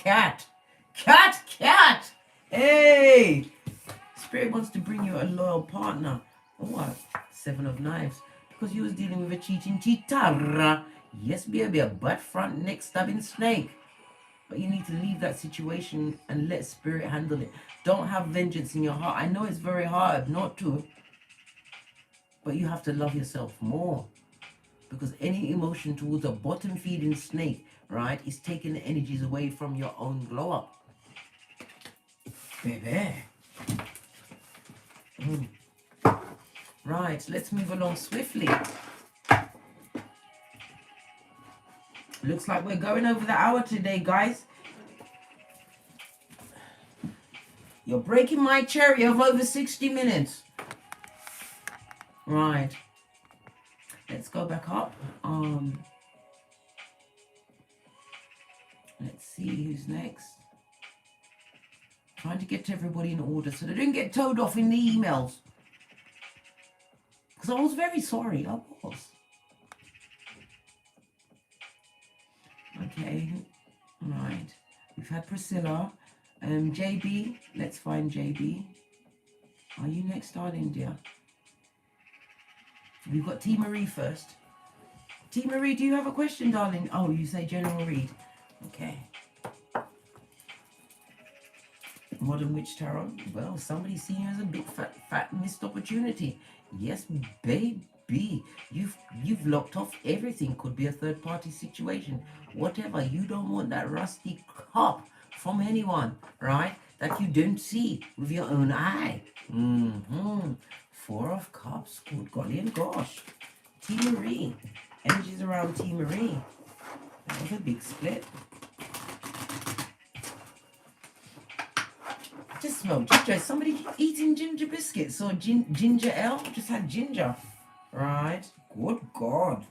Hey! Spirit wants to bring you a loyal partner. Oh, what? 7 of Knives. Because you was dealing with a cheating cheater. Yes, baby, a butt front neck stabbing snake. But you need to leave that situation and let spirit handle it. Don't have vengeance in your heart. I know it's very hard not to, but you have to love yourself more. Because any emotion towards a bottom feeding snake, right, is taking the energies away from your own glow up. Baby. Right, let's move along swiftly. Looks like we're going over the hour today, guys. You're breaking my cherry of over 60 minutes. Right. Let's go back up. Let's see who's next. Trying to get everybody in order so they don't get told off in the emails. Because I was very sorry. I was. Okay. Right. We've had Priscilla. JB. Let's find JB. Are you next, darling, dear? We've got T. Marie first. T. Marie, do you have a question, darling? Oh, you say general read. Okay. Modern Witch Tarot. Well, somebody's seen you as a big fat missed opportunity. Yes, baby. You've locked off everything. Could be a third party situation. Whatever. You don't want that rusty cup from anyone, right? That you don't see with your own eye. 4 of Cups. Good golly and gosh. T. Marie. Energies around T. Marie. That was a big split. Just smell ginger. Is somebody eating ginger biscuits or ginger ale? Just had ginger. Right. Good God.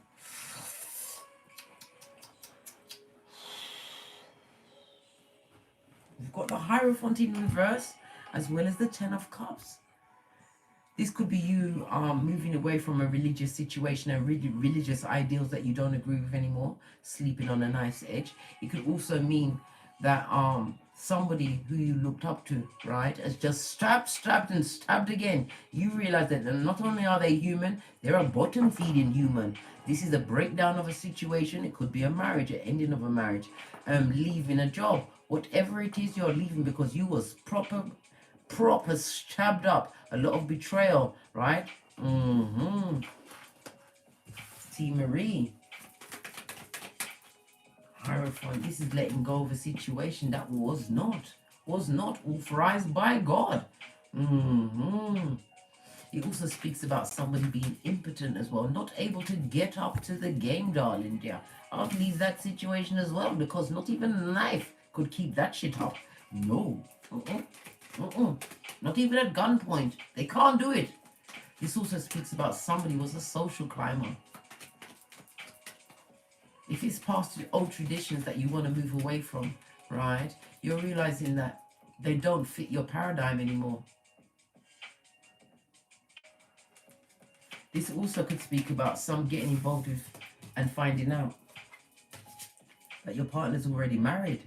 We've got the Hierophant in reverse as well as the 10 of Cups. This could be you moving away from a religious situation and religious ideals that you don't agree with anymore, sleeping on a knife's edge. It could also mean that somebody who you looked up to, right, has just stabbed and stabbed again. You realize that not only are they human, they're a bottom feeding human. This is a breakdown of a situation. It could be a marriage, an ending of a marriage, leaving a job, whatever it is you're leaving because you was proper stabbed up. A lot of betrayal, right? T. Marie. Hierophant. This is letting go of a situation that was not authorized by God. It also speaks about somebody being impotent as well, not able to get up to the game, darling dear. I'll leave that situation as well because not even a knife could keep that shit up. No. Not even at gunpoint. They can't do it. This also speaks about somebody who was a social climber. If it's past old traditions that you want to move away from, right, you're realizing that they don't fit your paradigm anymore. This also could speak about some getting involved with and finding out that your partner's already married.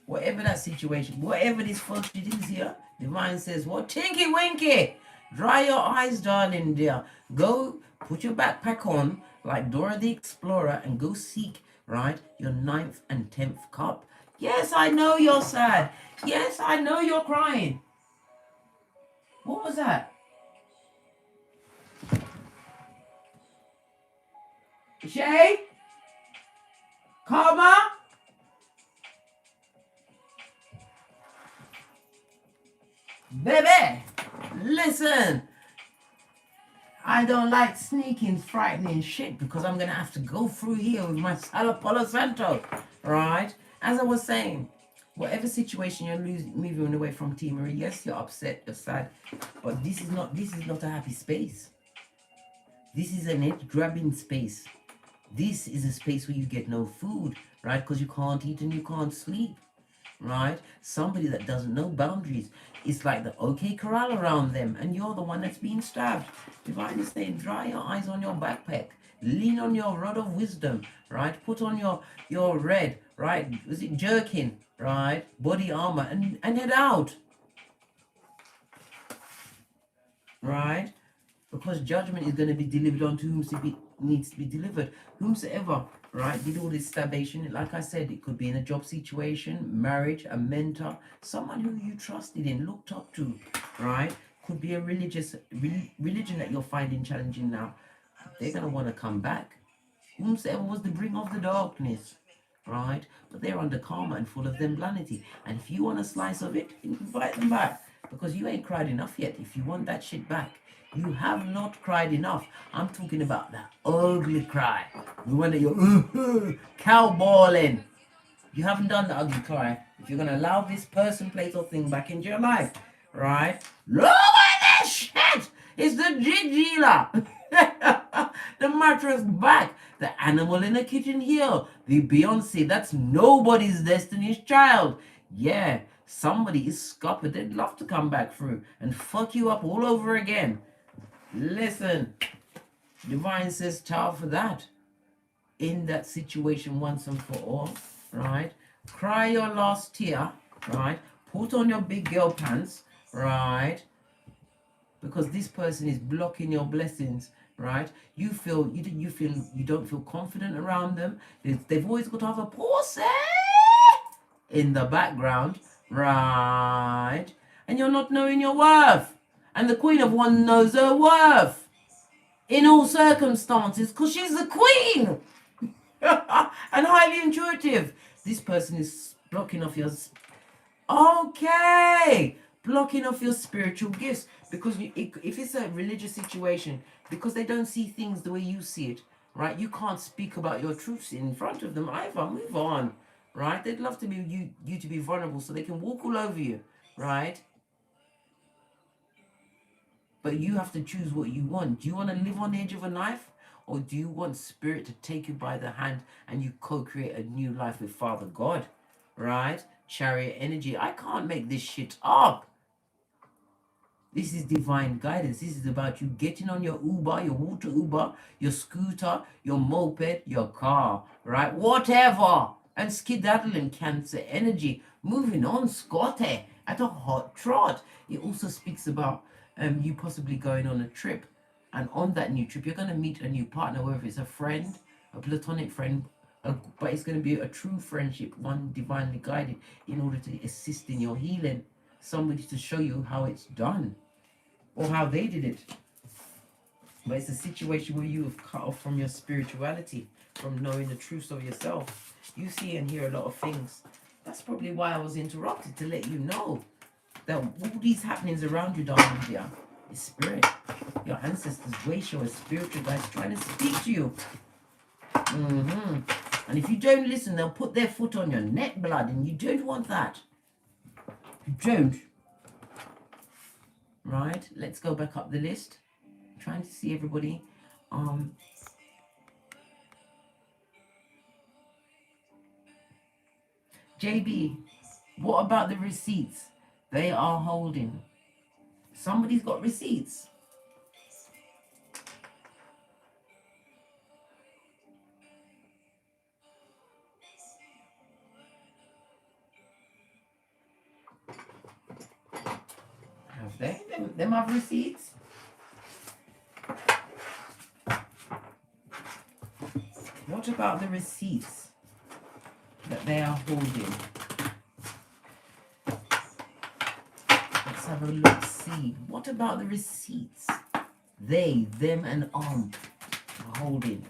Whatever that situation, whatever this first it is here, the mind says, well, tinky winky, dry your eyes, darling dear. Go put your backpack on like Dora the Explorer and go seek, right, your 9th and 10th cup. Yes, I know you're sad. Yes, I know you're crying. What was that? Shay? Karma? Baby, listen. I don't like sneaking, frightening shit because I'm going to have to go through here with my Sala Palo Santo. Right? As I was saying, whatever situation you're moving away from, T. Marie, yes, you're upset, you're sad, but this is not a happy space. This is an edge-grabbing space. This is a space where you get no food, right? Because you can't eat and you can't sleep. right? Somebody that doesn't know boundaries. It's like the OK Corral around them, and you're the one that's being stabbed. Divine is saying, dry your eyes on your backpack. Lean on your rod of wisdom, right? Put on your red, right? Was it jerkin, right? Body armor, and head out, right? Because judgment is going to be delivered unto whom needs to be delivered. Whomsoever, right, did all this stabbation, like I said, it could be in a job situation, marriage, a mentor, someone who you trusted in, looked up to, right? Could be a religion that you're finding challenging now. They're going to want to come back. Whomsoever was the bringer of the darkness, right? But they're under karma and full of them vanity. And if you want a slice of it, invite them back. Because you ain't cried enough yet. If you want that shit back, you have not cried enough. I'm talking about that ugly cry. The one that you're cow bawling. You haven't done the ugly cry. If you're going to allow this person, place, or thing back into your life, right? Look at this shit! It's the jig dealer. The mattress back. The animal in the kitchen here. The Beyonce. That's nobody's destiny's child. Yeah, somebody is scuppered. They'd love to come back through and fuck you up all over again. Listen, Divine says child for that. In that situation once and for all, right? Cry your last tear, right? Put on your big girl pants, right? Because this person is blocking your blessings, right? You don't feel confident around them. They've always got to have a pussy in the background, right? And you're not knowing your worth. And the Queen of One knows her worth in all circumstances because she's the queen. And highly intuitive. This person is blocking off your blocking off your spiritual gifts, because if it's a religious situation, because they don't see things the way you see it, right? You can't speak about your truths in front of them either. Move on, right? They'd love to be you to be vulnerable so they can walk all over you, right? But you have to choose what you want. Do you want to live on the edge of a knife? Or do you want spirit to take you by the hand and you co-create a new life with Father God? Right? Chariot energy. I can't make this shit up. This is divine guidance. This is about you getting on your Uber, your water Uber, your scooter, your moped, your car, right? Whatever. And skedaddling, Cancer energy. Moving on, Scotty, at a hot trot. It also speaks about you possibly going on a trip. And on that new trip, you're going to meet a new partner, whether it's a friend, a platonic friend, but it's going to be a true friendship, one divinely guided, in order to assist in your healing. Somebody to show you how it's done or how they did it. But it's a situation where you have cut off from your spirituality, from knowing the truths of yourself. You see and hear a lot of things. That's probably why I was interrupted, to let you know that all these happenings around you, darling dear, is spirit. Your ancestors, Wayshow, spiritual guides trying to speak to you. And if you don't listen, they'll put their foot on your neck, blood, and you don't want that. You don't. Right? Let's go back up the list. I'm trying to see everybody. JB, what about the receipts they are holding? Somebody's got receipts. Have they? Them have receipts? What about the receipts that they are holding? Let's have a look, see. What about the receipts they, them, and are holding?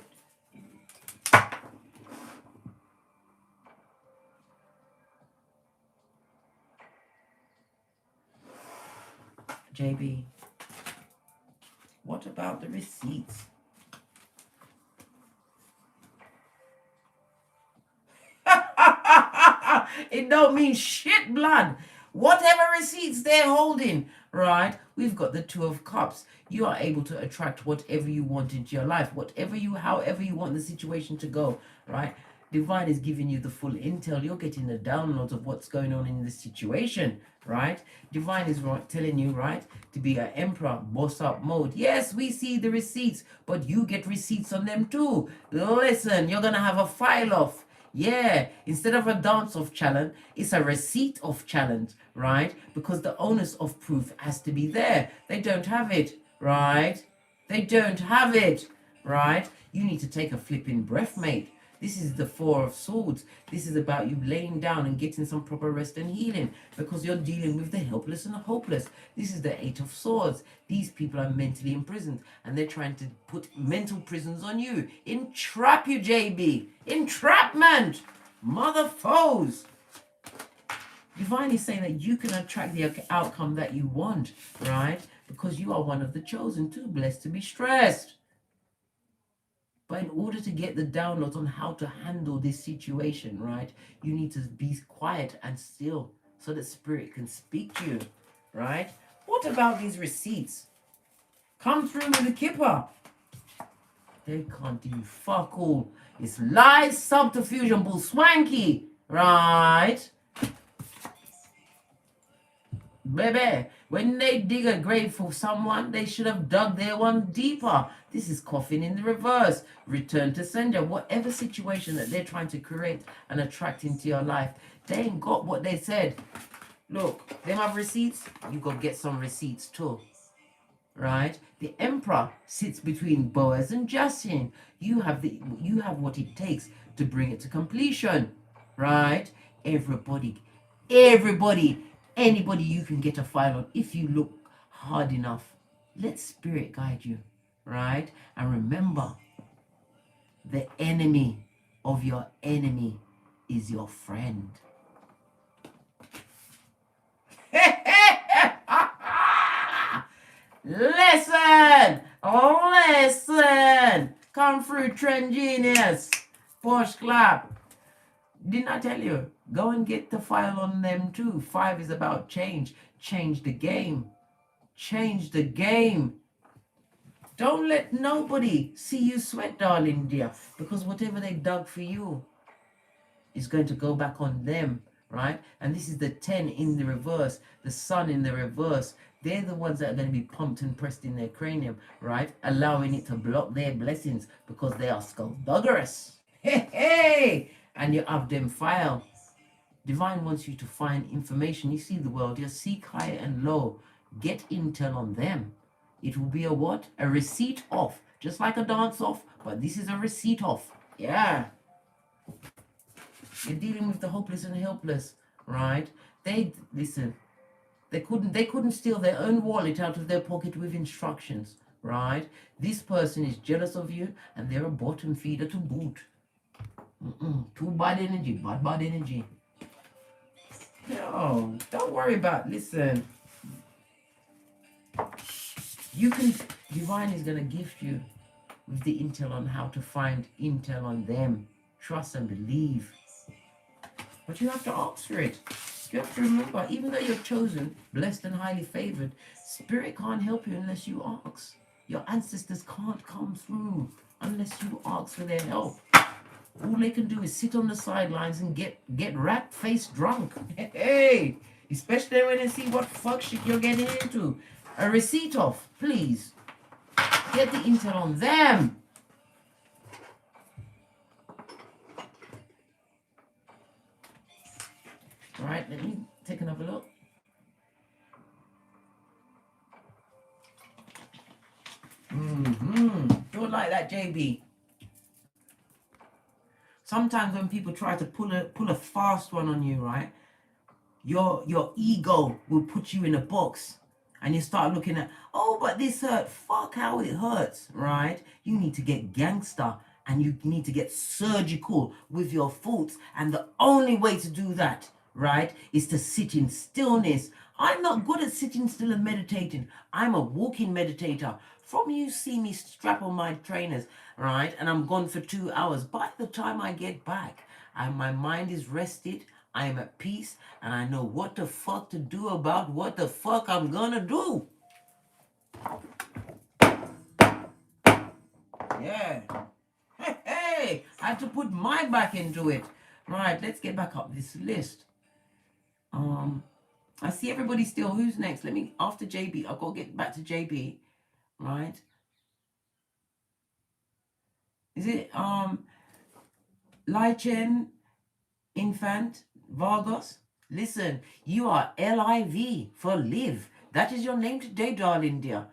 JB, what about the receipts? It don't mean shit, blood. Whatever receipts they're holding, right? We've got the Two of Cups. You are able to attract whatever you want into your life, however you want the situation to go, right? Divine is giving you the full intel. You're getting the downloads of what's going on in the situation, right? Divine is telling you, right, to be an emperor, boss up mode. Yes, we see the receipts, but you get receipts on them too. Listen, you're going to have a file off. Yeah, instead of a dance off challenge, it's a receipt of challenge, right? Because the onus of proof has to be there. They don't have it, right? They don't have it, right? You need to take a flipping breath, mate. This is the Four of Swords. This is about you laying down and getting some proper rest and healing, because you're dealing with the helpless and the hopeless. This is the Eight of Swords. These people are mentally imprisoned, and they're trying to put mental prisons on you. Entrap you, JB. Entrapment. Mother foes. Divine is saying that you can attract the outcome that you want, right? Because you are one of the chosen, too blessed to be stressed. But in order to get the downloads on how to handle this situation, right, you need to be quiet and still so that spirit can speak to you, right? What about these receipts? Come through with the kipper. They can't do fuck all. It's lies, subterfuge, and bull swanky, right? Baby, when they dig a grave for someone, they should have dug their one deeper. This is coffin in the reverse. Return to sender. Whatever situation that they're trying to create and attract into your life, they ain't got what they said. Look, them have receipts. You go get some receipts too. Right? The emperor sits between Boaz and Justin. You have what it takes to bring it to completion. Right? Everybody, anybody you can get a file on if you look hard enough. Let spirit guide you, right? And remember, the enemy of your enemy is your friend. Listen! Come through, Trend Genius. Push clap. Didn't I tell you? Go and get the file on them too. 5 is about change. Change the game. Change the game. Don't let nobody see you sweat, darling dear. Because whatever they dug for you is going to go back on them, right? And this is the 10 in the reverse. The sun in the reverse. They're the ones that are going to be pumped and pressed in their cranium, right? Allowing it to block their blessings because they are skullduggerous. Hey! And you have them file. Divine wants you to find information. You see the world. You seek high and low. Get intel on them. It will be a what? A receipt off. Just like a dance off, but this is a receipt off. Yeah. You're dealing with the hopeless and helpless, right? Listen. They couldn't steal their own wallet out of their pocket with instructions, right? This person is jealous of you, and they're a bottom feeder to boot. Too bad energy, bad energy. No, don't worry about. Listen, Divine is gonna gift you with the intel on how to find intel on them. Trust and believe, but you have to ask for it. You have to remember, even though you're chosen, blessed and highly favored, spirit can't help you unless you ask. Your ancestors can't come through unless you ask for their help. All they can do is sit on the sidelines and get rat-faced drunk. Hey, especially when they see what fuck shit you're getting into. A receipt off, please. Get the intel on them. All right, let me take another look. Don't like that, JB. Sometimes when people try to pull a fast one on you, right? Your ego will put you in a box, and you start looking at, oh, but this hurt. Fuck how it hurts, right? You need to get gangster, and you need to get surgical with your thoughts, and the only way to do that, right, is to sit in stillness. I'm not good at sitting still and meditating. I'm a walking meditator. From you see me strap on my trainers, right, and I'm gone for 2 hours. By the time I get back, my mind is rested, I am at peace, and I know what the fuck to do about what the fuck I'm gonna do. Yeah. Hey, I had to put my back into it. Right, let's get back up this list. I see everybody still. Who's next? Let me, after JB, I've got to get back to JB. Right. Is it Lai Chen, Infant, Vargos? Listen, you are LIV for live. That is your name today, darling dear.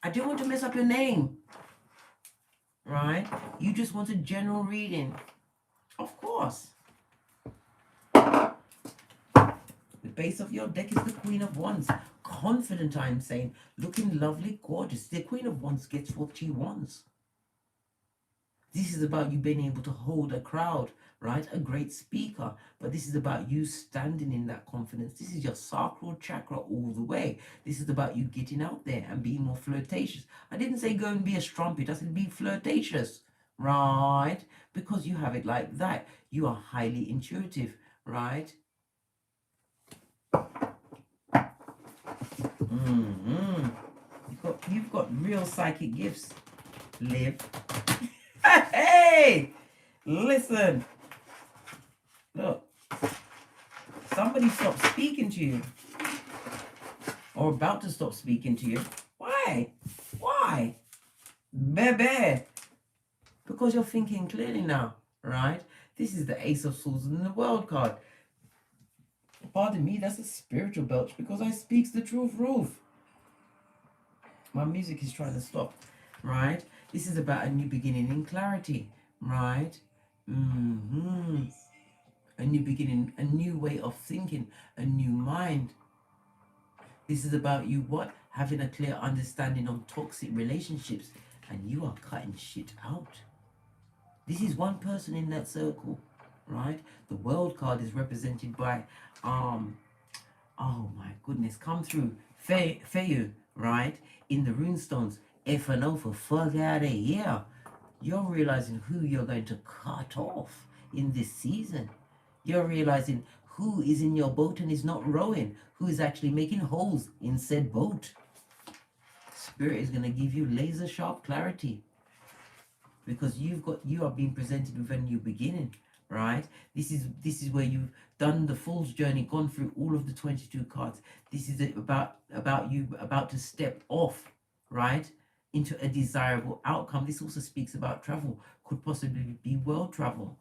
I don't want to mess up your name. Right? You just want a general reading. Of course. The base of your deck is the Queen of Wands. Confident, I'm saying. Looking lovely, gorgeous. The Queen of Wands gets what she wants. This is about you being able to hold a crowd, right? A great speaker. But this is about you standing in that confidence. This is your sacral chakra all the way. This is about you getting out there and being more flirtatious. I didn't say go and be a strumpet. I said be flirtatious, right? Because you have it like that. You are highly intuitive, right? You've got real psychic gifts, Liv. Hey, listen. Look, somebody stopped speaking to you, or about to stop speaking to you. Why? Why? Baby. Because you're thinking clearly now, right? This is the Ace of Swords in the World card. Pardon me, that's a spiritual belch because I speaks the truth, Ruth. My music is trying to stop, right? This is about a new beginning in clarity, right? A new beginning, a new way of thinking, a new mind. This is about you what? Having a clear understanding on toxic relationships, and you are cutting shit out. This is one person in that circle, right? The World card is represented by, oh my goodness, come through, Feyu, right? In the runestones, F and O for fuck out of here. You're realizing who you're going to cut off in this season. You're realizing who is in your boat and is not rowing, who is actually making holes in said boat. Spirit is going to give you laser sharp clarity because you are being presented with a new beginning, right? This is where you've done the Fool's journey, gone through all of the 22 cards. This is about you about to step off, right, into a desirable outcome. This also speaks about travel, could possibly be world travel.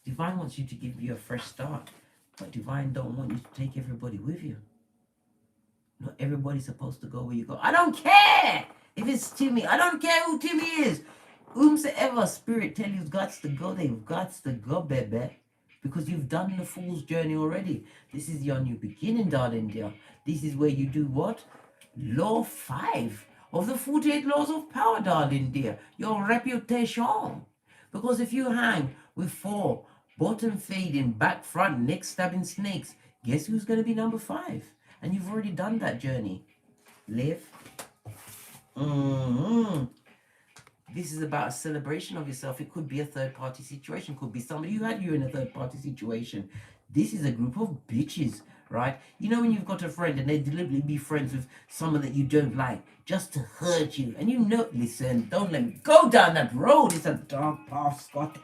Divine wants you to give you a fresh start, but Divine don't want you to take everybody with you. Not everybody's supposed to go where you go. I don't care if it's Timmy. I don't care who Timmy is. Whomsoever spirit tell you've got to go, they've got to go, baby. Because you've done the Fool's journey already. This is your new beginning, darling dear. This is where you do what? Law 5 of the 48 laws of power, darling dear. Your reputation. Because if you hang with 4 bottom fading, back, front, neck stabbing snakes, guess who's going to be number 5? And you've already done that journey. Live. This is about a celebration of yourself. It could be a third-party situation. Could be somebody who had you in a third-party situation. This is a group of bitches, right? You know when you've got a friend and they deliberately be friends with someone that you don't like just to hurt you. And you know, listen, don't let me go down that road. It's a dark path, Scott.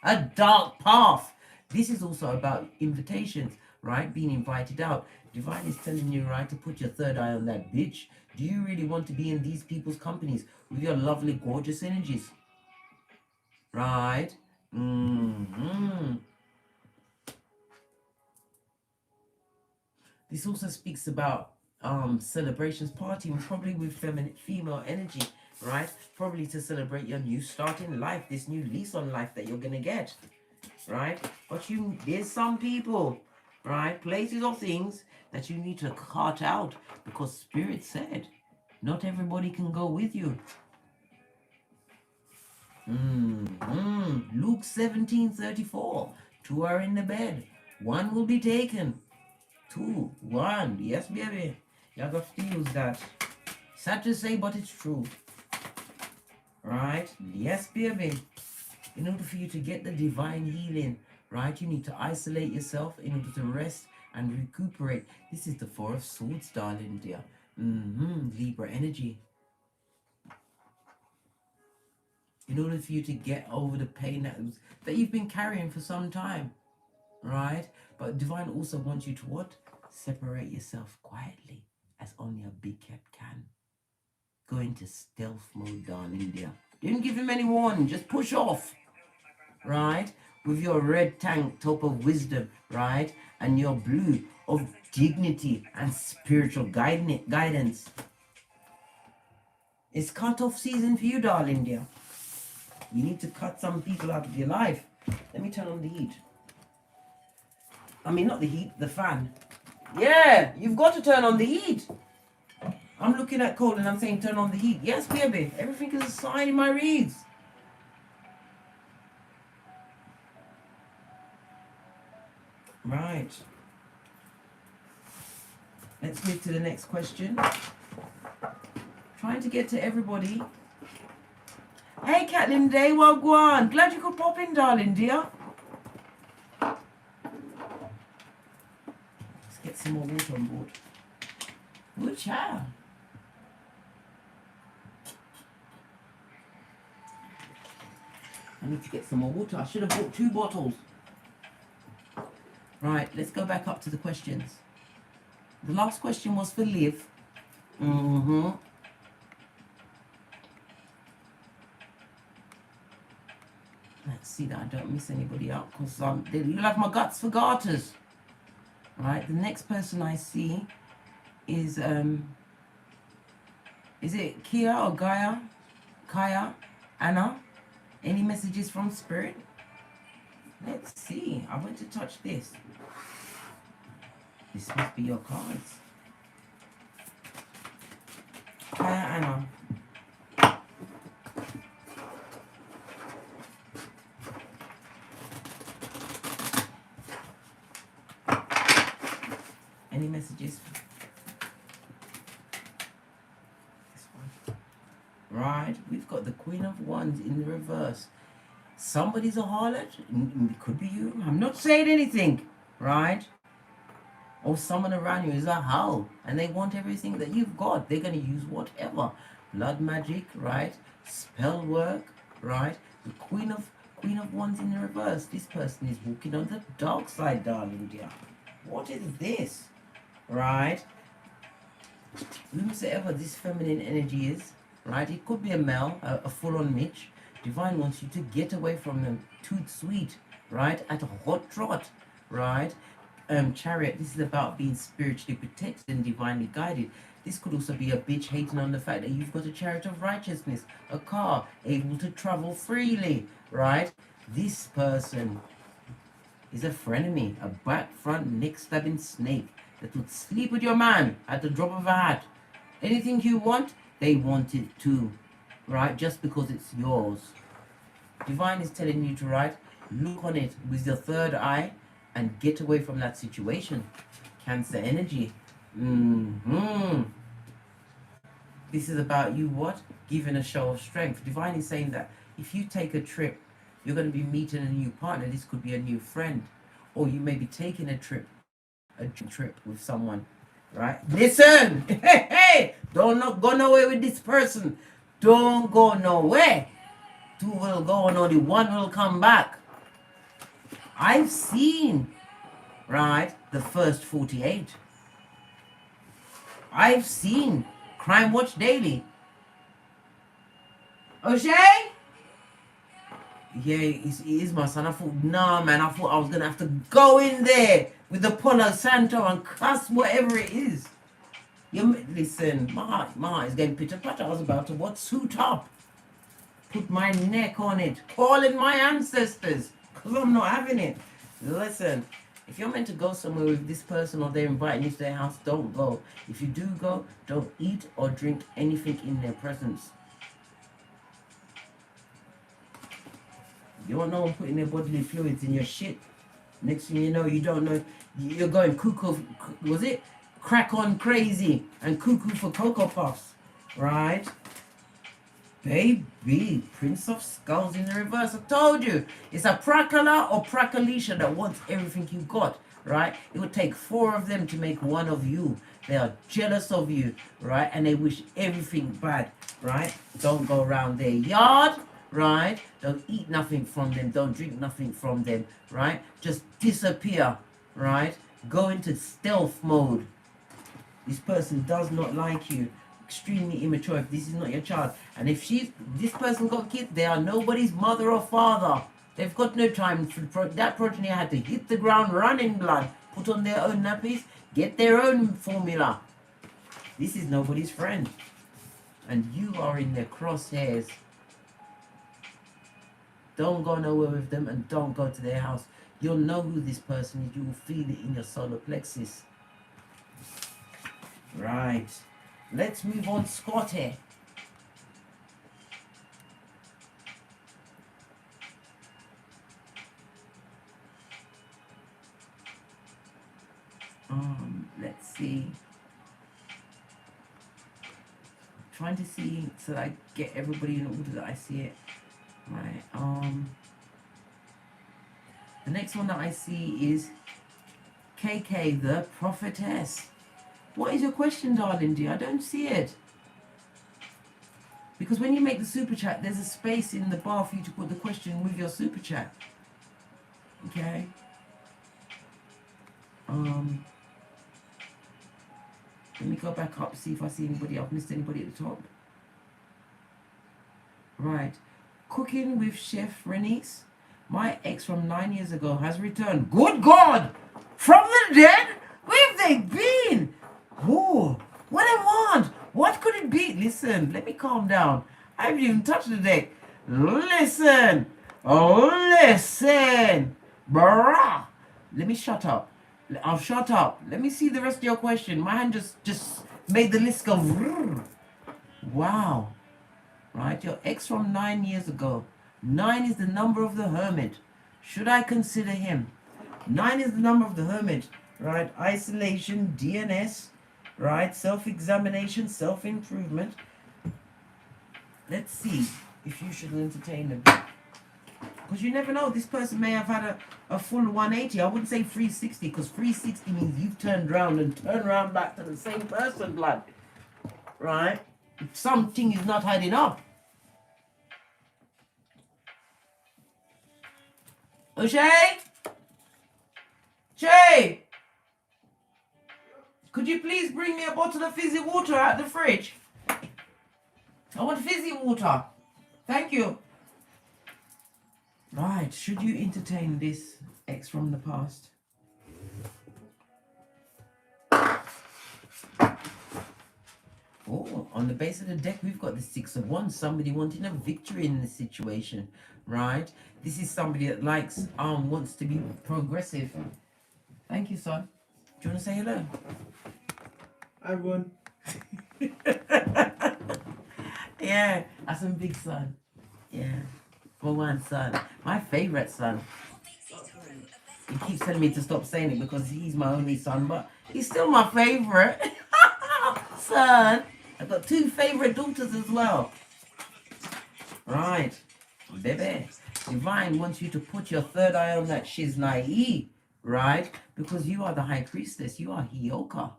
A dark path. This is also about invitations, right? Being invited out. Divine is telling you, right, to put your third eye on that bitch. Do you really want to be in these people's companies with your lovely, gorgeous energies? Right? This also speaks about celebrations, partying, probably with female energy, right? Probably to celebrate your new start in life, this new lease on life that you're gonna get, right? But there's some people, right, places or things that you need to cut out because Spirit said not everybody can go with you. Luke 17:34. 2 are in the bed, 1 will be taken. 2, 1. Yes, baby. You gotta feel that. Sad to say, but it's true. Right? Yes, baby. In order for you to get the divine healing, right, you need to isolate yourself in order to rest and recuperate. This is the 4 of Swords, darling dear. Libra energy. in order for you to get over the pain that you've been carrying for some time, right? But divine also wants you to what? Separate yourself quietly, as only a big cat can. Go into stealth mode, darling dear. Didn't give him any warning, just push off, right? With your red tank top of wisdom, right? And your blue of dignity and spiritual guidance. It's cut-off season for you, darling dear. You need to cut some people out of your life. Let me turn on the heat. I mean, not the heat, the fan. Yeah, you've got to turn on the heat. I'm looking at cold and I'm saying turn on the heat. Yes, baby. Everything is a sign in my reads. Right. Let's move to the next question. Trying to get to everybody. Hey, Catlin Day, well, go on. Glad you could pop in, darling dear. Let's get some more water on board. Good child. I need to get some more water. I should have bought 2 bottles. Right, let's go back up to the questions. The last question was for Liv. Let's see that I don't miss anybody out, because they love my guts for garters. Right, the next person I see is it Kia or Gaya? Kaya? Anna? Any messages from Spirit? Let's see. I want to touch this. This must be your cards. Kaya, Anna. Any messages? This one. Right, we've got the Queen of Wands in the reverse. Somebody's a harlot. It could be you. I'm not saying anything, right? Or someone around you is a howl and they want everything that you've got. They're going to use whatever. Blood magic, right? Spell work, right? The Queen of Wands in the reverse. This person is walking on the dark side, darling dear. What is this? Right? Whomsoever this feminine energy is, right? It could be a male, a full-on Mitch. Divine wants you to get away from them. Toot sweet, right? At a hot trot, right? Chariot, this is about being spiritually protected and divinely guided. This could also be a bitch hating on the fact that you've got a chariot of righteousness, a car, able to travel freely, right? This person is a frenemy, a back, front, neck stabbing snake that would sleep with your man at the drop of a hat. Anything you want, they want it too, right? Just because it's yours. Divine is telling you to, right, look on it with your third eye and get away from that situation. Cancer energy. This is about you what? Giving a show of strength. Divine is saying that if you take a trip, you're going to be meeting a new partner. This could be a new friend. Or you may be taking a trip with someone, right? Listen! Hey! Don't go nowhere with this person. Don't go nowhere. 2 will go, only 1 will come back. I've seen, right, the first 48. I've seen Crime Watch Daily. O'Shea? Yeah, he is my son. I thought, nah, man, I thought I was going to have to go in there with the Palo Santo and cuss whatever it is. Listen, my heart is getting pitter-patter. I was about to what? Suit up. Put my neck on it. Calling my ancestors. Because I'm not having it. Listen, if you're meant to go somewhere with this person or they're inviting you to their house, don't go. If you do go, don't eat or drink anything in their presence. You don't know I'm putting their bodily fluids in your shit. Next thing you know, you don't know. You're going cuckoo. Was it? Crack on crazy and cuckoo for Cocoa Puffs. Right? Baby, Prince of Skulls in the reverse. I told you, it's a Prakala or Prakalisha that wants everything you got, right? It would take 4 of them to make 1 of you. They are jealous of you, right? And they wish everything bad, right? Don't go around their yard, right? Don't eat nothing from them. Don't drink nothing from them, right? Just disappear, right? Go into stealth mode. This person does not like you. Extremely immature if this is not your child. And if this person got kids, they are nobody's mother or father. They've got no time. That progeny had to hit the ground running blood, put on their own nappies, get their own formula. This is nobody's friend. And you are in their crosshairs. Don't go nowhere with them and don't go to their house. You'll know who this person is. You will feel it in your solar plexus. Right. Let's move on, Scotty. Let's see. Trying to see so that I get everybody in order that I see it. Right. The next one that I see is KK the Prophetess. What is your question, darling dear? I don't see it. Because when you make the super chat, there's a space in the bar for you to put the question with your super chat. Okay. Let me go back up, see if I see anybody. I've missed anybody at the top. Right. Cooking with Chef Renis. My ex from 9 years ago has returned. Good God! From the dead? Where have they been? Oh, what I want? What could it be? Listen, let me calm down. I haven't even touched the deck. Listen. Oh, listen. Bruh. Let me shut up. I'll shut up. Let me see the rest of your question. My hand just made the list go. Wow. Right, your ex from 9 years ago. 9 is the number of the hermit. Should I consider him? 9 is the number of the hermit. Right, isolation, DNS. Right, self-examination, self-improvement. Let's see if you should entertain them. Because you never know, this person may have had a full 180. I wouldn't say 360, because 360 means you've turned around and turned around back to the same person, blood. Right? Something is not adding up. O'Shea? Shay? Could you please bring me a bottle of fizzy water out the fridge? I want fizzy water. Thank you. Right, should you entertain this ex from the past? Oh, on the base of the deck, we've got the 6 of Wands. Somebody wanting a victory in this situation, right? This is somebody that likes, wants to be progressive. Thank you, son. Do you want to say hello? I won. Yeah, that's a big son. Yeah, for one son. My favorite son. He keeps telling me to stop saying it because he's my only son, but he's still my favorite son. I've got 2 favorite daughters as well. Right, baby. Divine wants you to put your third eye on that shiznai, right? Because you are the high priestess. You are HEYOKA.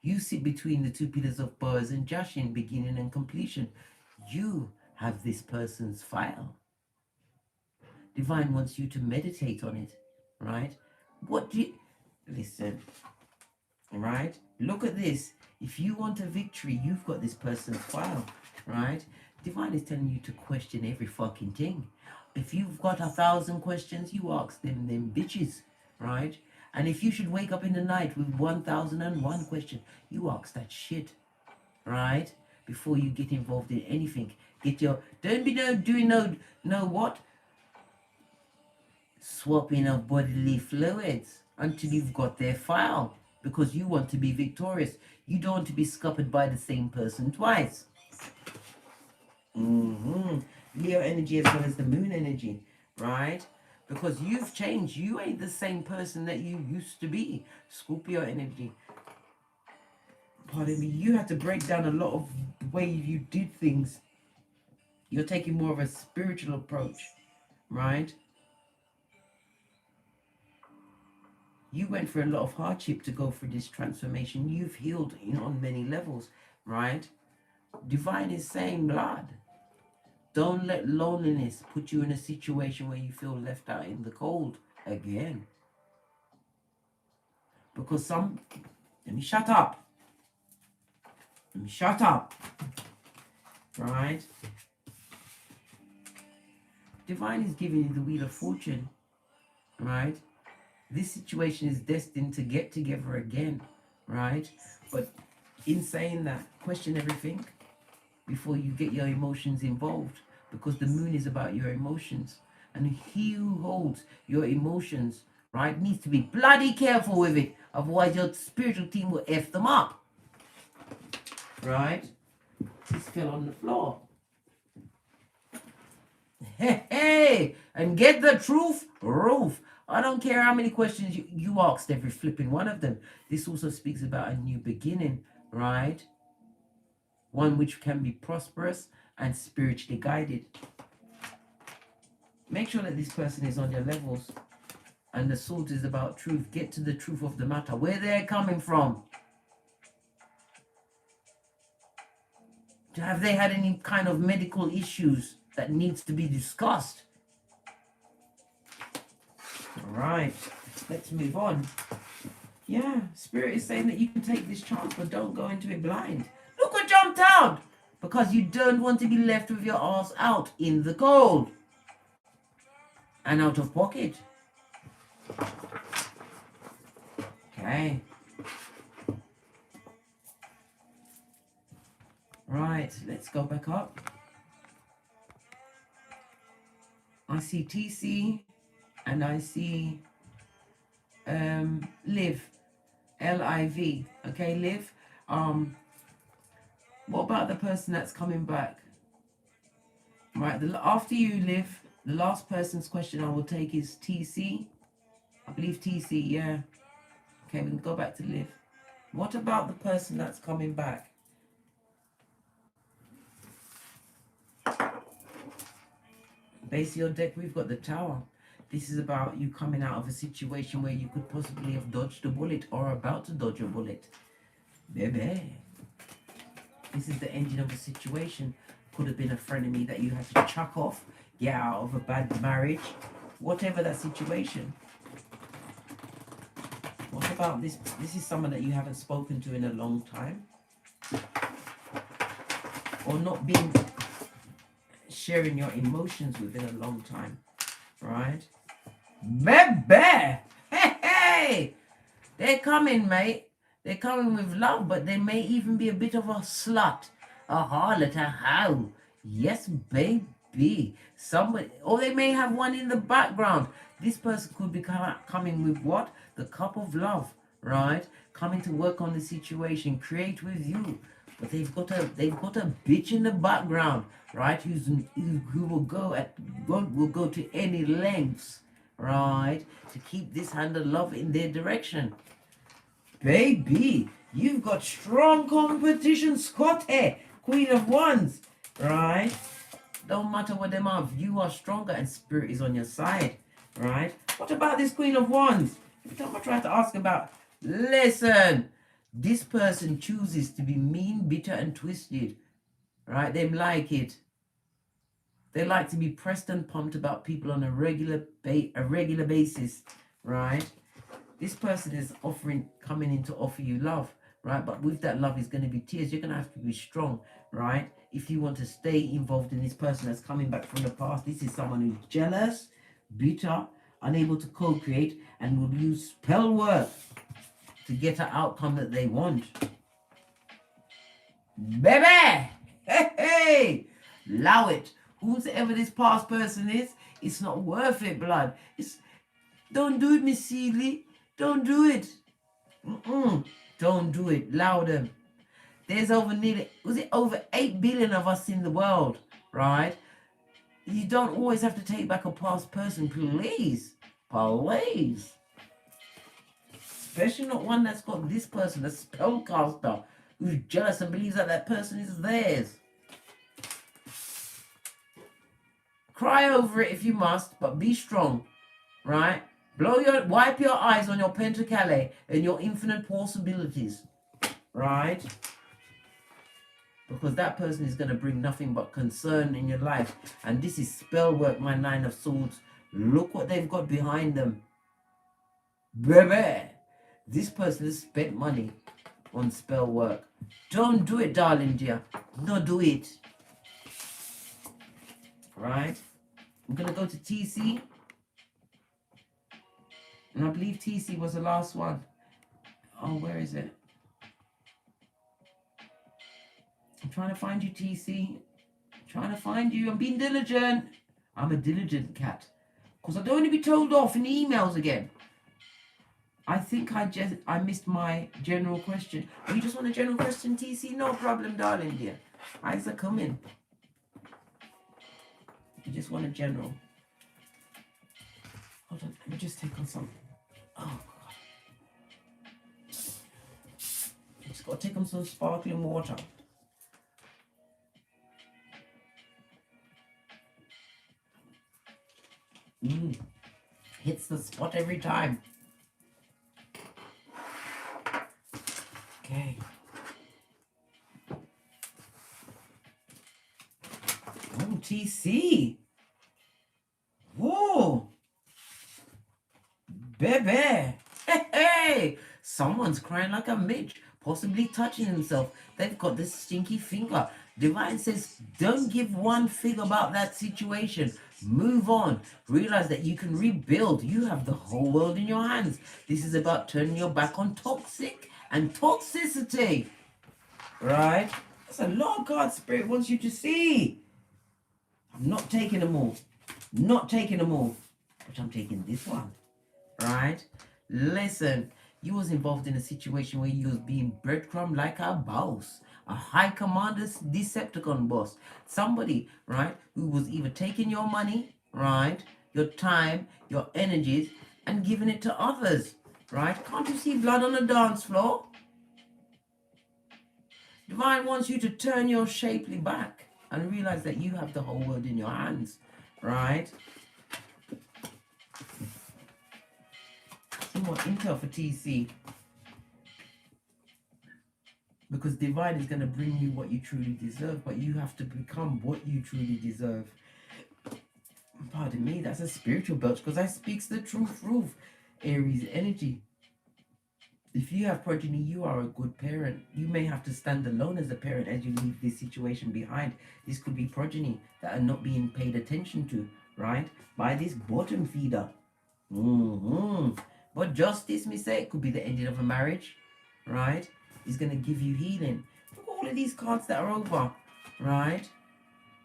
You sit between the 2 pillars of Boaz and Jashin, beginning and completion. You have this person's file. Divine wants you to meditate on it, right? What do you... Listen, right? Look at this. If you want a victory, you've got this person's file, right? Divine is telling you to question every fucking thing. If you've got 1,000 questions, you ask them bitches, right? And if you should wake up in the night with 1,001 question, you ask that shit, right? Before you get involved in anything. Don't be doing no what? Swapping of bodily fluids until you've got their file. Because you want to be victorious. You don't want to be scuppered by the same person twice. Leo energy as well as the moon energy, right? Because you've changed. You ain't the same person that you used to be. Scorpio energy. Pardon me. You had to break down a lot of the way you did things. You're taking more of a spiritual approach, right? You went through a lot of hardship to go through this transformation. You've healed on many levels, right? Divine is saying, blood, Don't let loneliness put you in a situation where you feel left out in the cold again. Because let me shut up. Right? Divine is giving you the Wheel of Fortune. Right? This situation is destined to get together again. Right? But in saying that, question everything before you get your emotions involved. Because the moon is about your emotions. And he who holds your emotions, right, needs to be bloody careful with it. Otherwise your spiritual team will F them up. Right? This fell on the floor. Hey, and get the truth, roof. I don't care how many questions you asked every flipping one of them. This also speaks about a new beginning, right? One which can be prosperous and spiritually guided. Make sure that this person is on your levels. And the sword is about truth. Get to the truth of the matter. Where they're coming from. Have they had any kind of medical issues that needs to be discussed? All right. Let's move on. Yeah. Spirit is saying that you can take this chance, but don't go into it blind. Look what jumped out. Because you don't want to be left with your ass out in the cold. And out of pocket. Okay. Right, let's go back up. I see TC and I see Liv. L-I-V. Okay, Liv. What about the person that's coming back? Right, after you, Liv, the last person's question I will take is TC. I believe TC, yeah. Okay, we can go back to Liv. What about the person that's coming back? Base of your deck, we've got the Tower. This is about you coming out of a situation where you could possibly have dodged a bullet or about to dodge a bullet. Baby. This is the ending of a situation. Could have been a frenemy that you had to chuck off, get out of a bad marriage, whatever that situation. What about this? This is someone that you haven't spoken to in a long time. Or not been sharing your emotions with in a long time. Right? Baby! Hey! They're coming, mate. They're coming with love, but they may even be a bit of a slut. A harlot, a hoe. Yes, baby. Somebody, or they may have one in the background. This person could be coming with what? The cup of love, right? Coming to work on the situation, create with you. But they've got a bitch in the background, right? Who will go to any lengths, right, to keep this hand of love in their direction. Baby, you've got strong competition, Scotty, Queen of Wands, right? Don't matter what them are, you are stronger and spirit is on your side, right? What about this Queen of Wands? Every time I try to ask about, listen, this person chooses to be mean, bitter, and twisted, right? They like it. They like to be pressed and pumped about people on a regular basis, right? This person is coming in to offer you love, right? But with that love is going to be tears. You're going to have to be strong, right? If you want to stay involved in this person that's coming back from the past. This is someone who's jealous, bitter, unable to co-create, and will use spell work to get an outcome that they want. Baby! Hey! Allow it. Whoever this past person is, it's not worth it, blood. Don't do it, Miss Seeley. Don't do it. Don't do it. Allow them. There's over 8 billion of us in the world, right? You don't always have to take back a past person, please. Please. Especially not one that's got this person, a spellcaster, who's jealous and believes that that person is theirs. Cry over it if you must, but be strong, right? Wipe your eyes on your Pentacale and your infinite possibilities, right? because that person is going to bring nothing but concern in your life. And this is spell work, my Nine of Swords. Look what they've got behind them. Baby, this person has spent money on spell work. Don't do it, darling dear. Don't do it. Right? I'm going to go to TC. And I believe TC was the last one. Oh, where is it? I'm trying to find you, TC. I'm trying to find you. I'm being diligent. I'm a diligent cat. Because I don't want to be told off in emails again. I think I missed my general question. Oh, you just want a general question, TC? No problem, darling dear. Eyes are coming. You just want a general. Hold on, let me just take on some. Oh, God. Just got to take on some sparkling water. Hits the spot every time. Okay. Oh, TC. Whoa. Baby. Hey, hey. Someone's crying like a midge, possibly touching himself. They've got this stinky finger. Divine says, don't give one fig about that situation. Move on. Realize that you can rebuild. You have the whole world in your hands. This is about turning your back on toxic and toxicity. Right? That's a lot of cards Spirit wants you to see. I'm not taking them all. Not taking them all. But I'm taking this one. Right? Listen. You was involved in a situation where you was being breadcrumbed like a boss. A high commander Decepticon boss. Somebody, right, who was either taking your money, right, your time, your energies, and giving it to others. Right? Can't you see blood on the dance floor? Divine wants you to turn your shapely back and realize that you have the whole world in your hands. Right? Some more intel for TC. Because Divine is going to bring you what you truly deserve, but you have to become what you truly deserve. Pardon me, that's a spiritual belch because I speaks the truth, Aries energy. If you have progeny, you are a good parent. You may have to stand alone as a parent as you leave this situation behind. This could be progeny that are not being paid attention to, right? By this bottom feeder. But justice, me say, it could be the ending of a marriage, right? It's going to give you healing. Look at all of these cards that are over, right?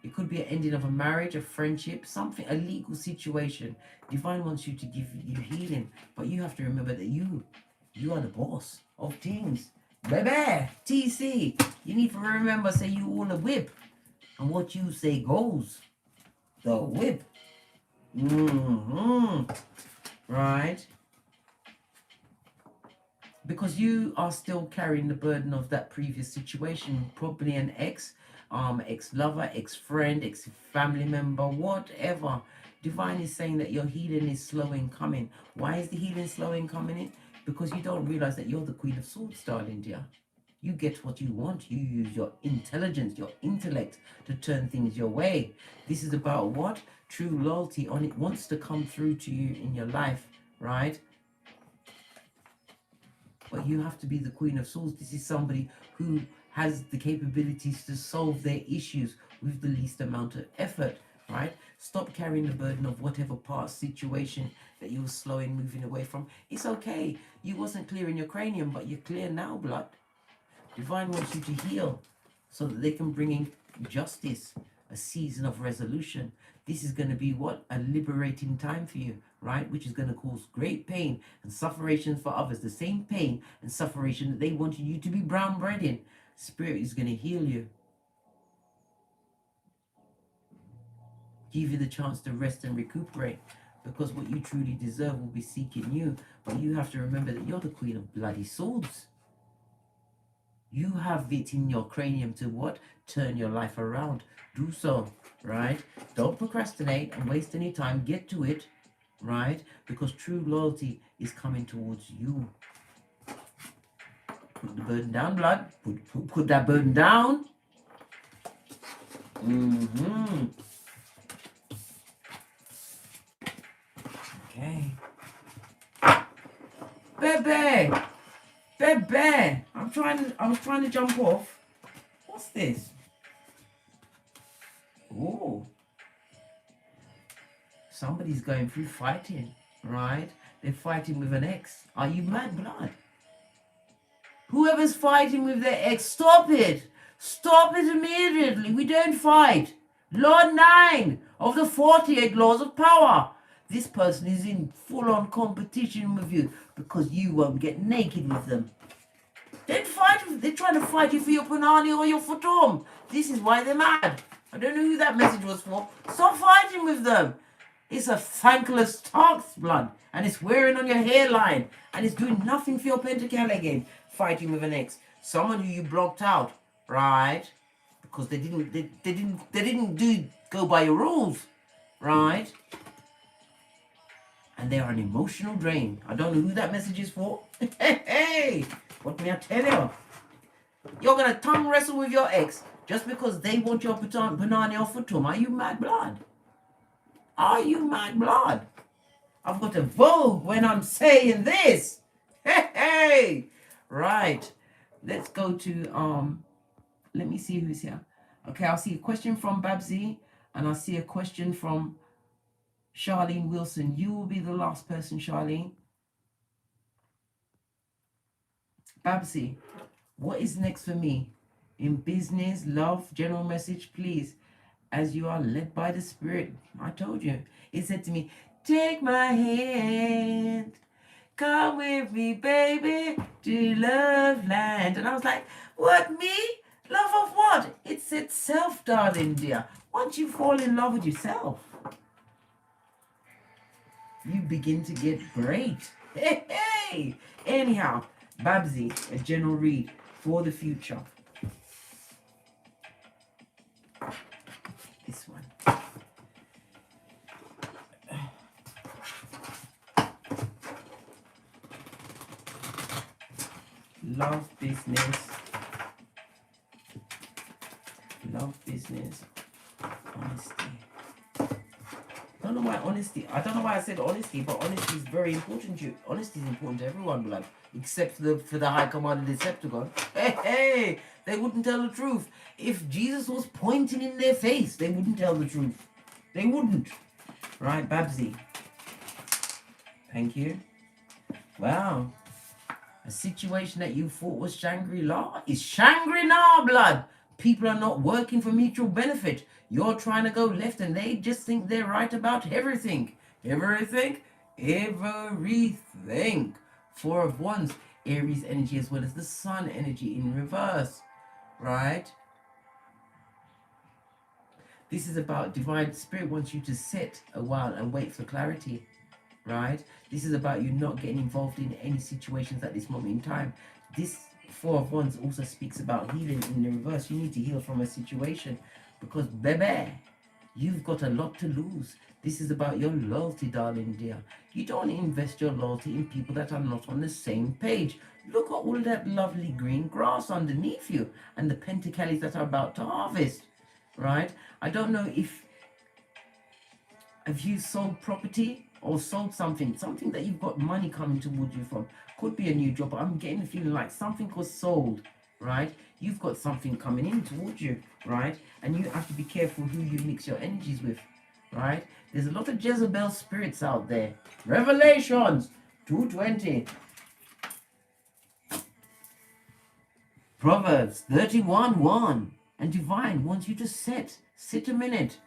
It could be an ending of a marriage, a friendship, something, a legal situation. Divine wants you to give you healing, but you have to remember that you are the boss of things. Baby, TC, you need to remember, say you own a whip, and what you say goes. The whip. Right? Because you are still carrying the burden of that previous situation, probably an ex-lover, ex-friend, ex-family member, whatever. Divine is saying that your healing is slow in coming. Why is the healing slow in coming in? Because you don't realize that you're the Queen of Swords, darling dear. You get what you want. You use your intelligence, your intellect to turn things your way. This is about what? True loyalty on it wants to come through to you in your life, right? But you have to be the Queen of Swords. This is somebody who has the capabilities to solve their issues with the least amount of effort, right? Stop carrying the burden of whatever past situation that you were slow in moving away from. It's okay. You wasn't clear in your cranium, but you're clear now, blood. Divine wants you to heal so that they can bring in justice, a season of resolution. This is going to be what? A liberating time for you, right? Which is going to cause great pain and sufferation for others. The same pain and sufferation that they wanted you to be brown bread in. Spirit is going to heal you. Give you the chance to rest and recuperate. Because what you truly deserve will be seeking you. But you have to remember that you're the Queen of Bloody Swords. You have it in your cranium to what? Turn your life around. Do so, right? Don't procrastinate and waste any time. Get to it, right? Because true loyalty is coming towards you. Put the burden down, blood. Put that burden down. Mm-hmm. Okay. Bebe! Bebe! I was trying to jump off. What's this? Oh. Somebody's going through fighting, right? They're fighting with an ex. Are you mad blood? Whoever's fighting with their ex, stop it. Stop it immediately. We don't fight. Law 9 of the 48 laws of power. This person is in full-on competition with you because you won't get naked with them. Don't fight. They're trying to fight you for your panani or your futum. This is why they're mad. I don't know who that message was for. Stop fighting with them. It's a thankless task, blood, and it's wearing on your hairline, and it's doing nothing for your pentacle again. Fighting with an ex, someone who you blocked out, right? Because they didn't go by your rules, right? And they are an emotional drain. I don't know who that message is for. Hey, what may I tell you? You're gonna tongue wrestle with your ex just because they want your banana or futum. Are you mad blood? Are you mad blood? I've got a vogue when I'm saying this. Hey. Right. Let's go to let me see who's here. Okay, I'll see a question from Bubsy and I'll see a question from Charlene Wilson. You will be the last person, Charlene. Bubsy, what is next for me? In business, love, general message, please. As you are led by the Spirit. I told you. It said to me, take my hand. Come with me, baby, to love land. And I was like, what, me? Love of what? It's itself, darling dear. Once you fall in love with yourself, you begin to get great. Hey, hey. Anyhow, Bubsy, a general read for the future. This one. Love business. Love business. Honesty. I don't know why I said honesty, but honesty is very important to you. Honesty is important to everyone, blood. Except for the High Commander Decepticon. Hey, they wouldn't tell the truth. If Jesus was pointing in their face, they wouldn't tell the truth. They wouldn't. Right, Bubsy. Thank you. Wow. A situation that you thought was Shangri-La is Shangri-La, blood. People are not working for mutual benefit. You're trying to go left and they just think they're right about everything. Everything? Everything. 4 of Wands, Aries energy as well as the Sun energy in reverse. Right? This is about divine spirit wants you to sit a while and wait for clarity. Right? This is about you not getting involved in any situations at this moment in time. This 4 of Wands also speaks about healing in the reverse. You need to heal from a situation because, baby, you've got a lot to lose. This is about your loyalty, darling dear. You don't invest your loyalty in people that are not on the same page. Look at all that lovely green grass underneath you and the pentacles that are about to harvest. Right? I don't know if have you sold property or sold something that you've got money coming towards you from. Could be a new job, but I'm getting the feeling like something was sold, right? You've got something coming in towards you, right? And you have to be careful who you mix your energies with, right? There's a lot of Jezebel spirits out there. Revelations 2:20. Proverbs 31:1. And divine wants you to sit a minute,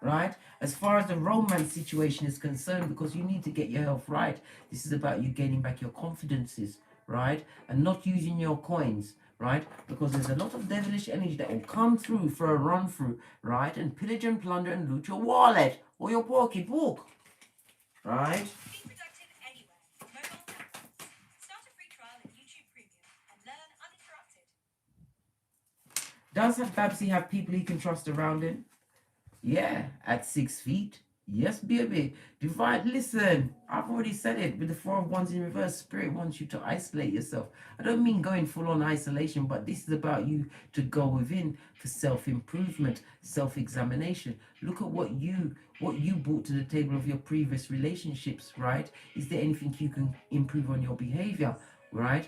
right? As far as the romance situation is concerned, because you need to get your health right. This is about you gaining back your confidences, right? And not using your coins, right? Because there's a lot of devilish energy that will come through for a run through, right? And pillage and plunder and loot your wallet or your pocketbook, right? Be productive anywhere. Mobile apps. Start a free trial in YouTube Premium and learn uninterrupted. Does Bubsy have people he can trust around him? Yeah, at 6 feet, Yes, baby. Divine, listen, I've already said it with the Four of Wands in reverse. Spirit wants you to isolate yourself. I don't mean going full on isolation, but this is about you to go within for self-improvement, self-examination. Look at what you brought to the table of your previous relationships, right? Is there anything you can improve on your behavior, right?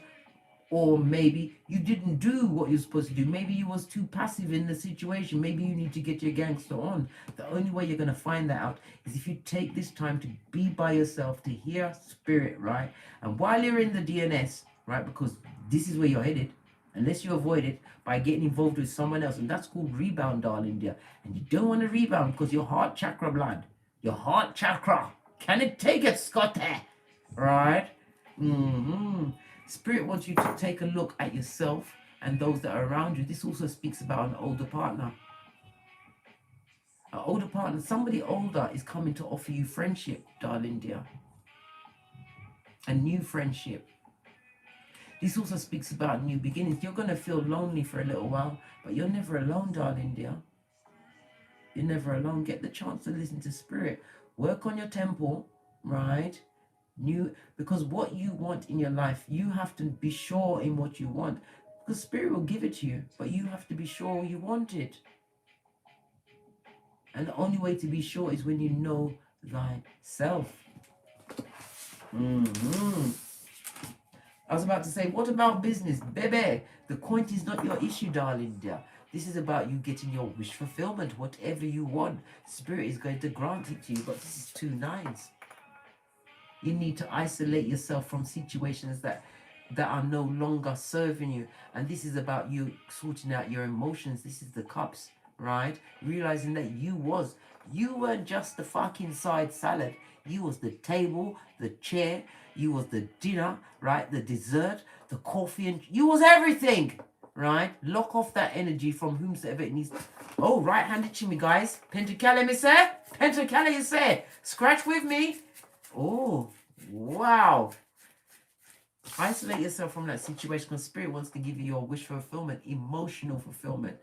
Or maybe you didn't do what you're supposed to do. Maybe you was too passive in the situation. Maybe you need to get your gangster on. The only way you're going to find that out is if you take this time to be by yourself, to hear spirit, right? And while you're in the DNS, right, because this is where you're headed, unless you avoid it by getting involved with someone else, and that's called rebound, darling dear. And you don't want to rebound because your heart chakra, blood, your heart chakra, can it take it, Scotty? Right? Spirit wants you to take a look at yourself and those that are around you. This also speaks about an older partner. An older partner, somebody older is coming to offer you friendship, darling dear. A new friendship. This also speaks about new beginnings. You're going to feel lonely for a little while, but you're never alone, darling dear. You're never alone. Get the chance to listen to spirit. Work on your temple, right? Because what you want in your life, you have to be sure in what you want, because spirit will give it to you, but you have to be sure you want it. And the only way to be sure is when you know thyself. I was about to say, what about business, baby? The coin is not your issue, darling dear. This is about you getting your wish fulfillment. Whatever you want, spirit is going to grant it to you. But this is 2 9s. You need to isolate yourself from situations that are no longer serving you. And this is about you sorting out your emotions. This is the cups, right? Realizing that you weren't just the fucking side salad. You was the table, the chair, you was the dinner, right? The dessert, the coffee, and you was everything, right? Lock off that energy from whomsoever it needs. Oh, right-handed to me, guys. Pentacale, me say? Pentacale, you say? Scratch with me. Oh, wow. Isolate yourself from that situation, because spirit wants to give you your wish fulfillment, emotional fulfillment.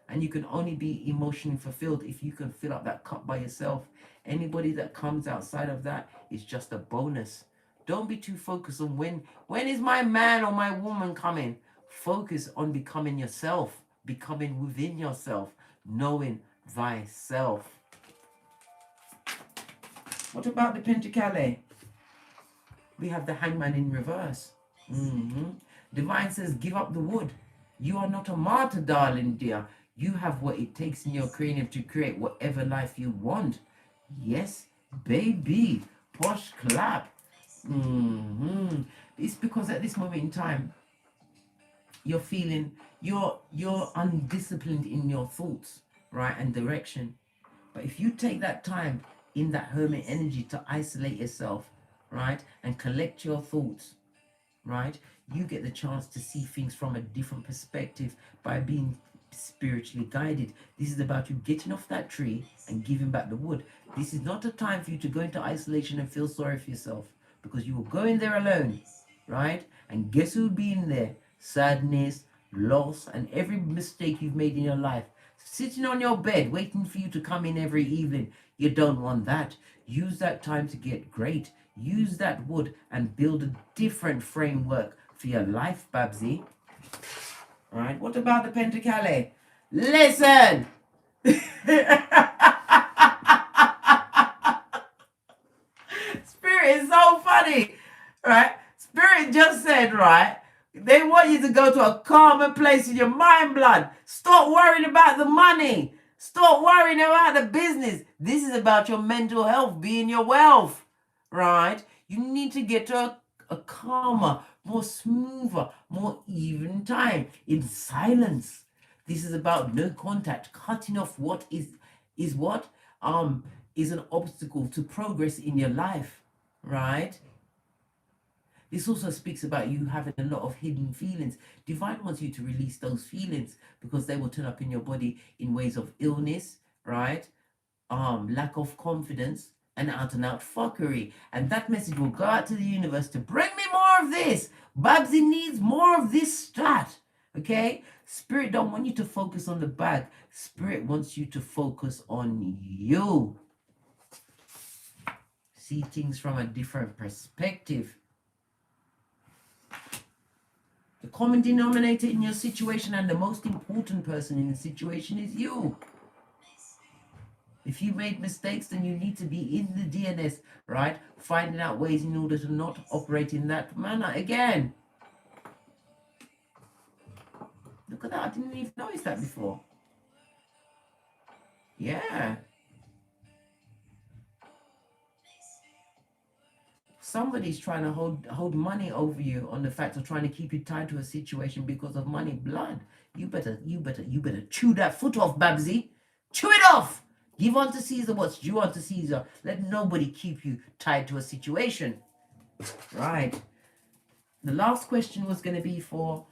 And you can only be emotionally fulfilled if you can fill up that cup by yourself. Anybody that comes outside of that is just a bonus. Don't be too focused on when is my man or my woman coming. Focus on becoming yourself, becoming within yourself, knowing thyself. What about the Pentacale? We have the Hangman in reverse. Divine says, give up the wood. You are not a martyr, darling dear. You have what it takes in your cranium to create whatever life you want. Yes, baby. Posh clap. It's because at this moment in time, you're feeling you're undisciplined in your thoughts, right, and direction. But if you take that time in that hermit energy to isolate yourself, right, and collect your thoughts, right, you get the chance to see things from a different perspective by being spiritually guided. This is about you getting off that tree and giving back the wood. This is not a time for you to go into isolation and feel sorry for yourself, because you will go in there alone, right? And guess who'll be in there? Sadness, loss, and every mistake you've made in your life, sitting on your bed waiting for you to come in every evening. You don't want that. Use that time to get great. Use that wood and build a different framework for your life, Bubsy. All right, what about the Pentacale? Listen! Spirit is so funny, right? Spirit just said, right, they want you to go to a calmer place in your mind, blood. Stop worrying about the money. Stop worrying about the business. This is about your mental health, being your wealth, right? You need to get to a calmer, more smoother, more even time in silence. This is about no contact, cutting off what is an obstacle to progress in your life, right? This also speaks about you having a lot of hidden feelings. Divine wants you to release those feelings, because they will turn up in your body in ways of illness, right? Lack of confidence, and out fuckery. And that message will go out to the universe to bring me more of this. Bubsy needs more of this stat. Okay? Spirit don't want you to focus on the bag. Spirit wants you to focus on you. See things from a different perspective. The common denominator in your situation and the most important person in the situation is you. If you made mistakes, then you need to be in the DNS, right? Finding out ways in order to not operate in that manner again. Look at that. I didn't even notice that before. Yeah. Somebody's trying to hold money over you on the fact of trying to keep you tied to a situation because of money. Blood. You better chew that foot off, Bubsy. Chew it off. Give unto Caesar what's due unto Caesar. Let nobody keep you tied to a situation. Right. The last question was going to be for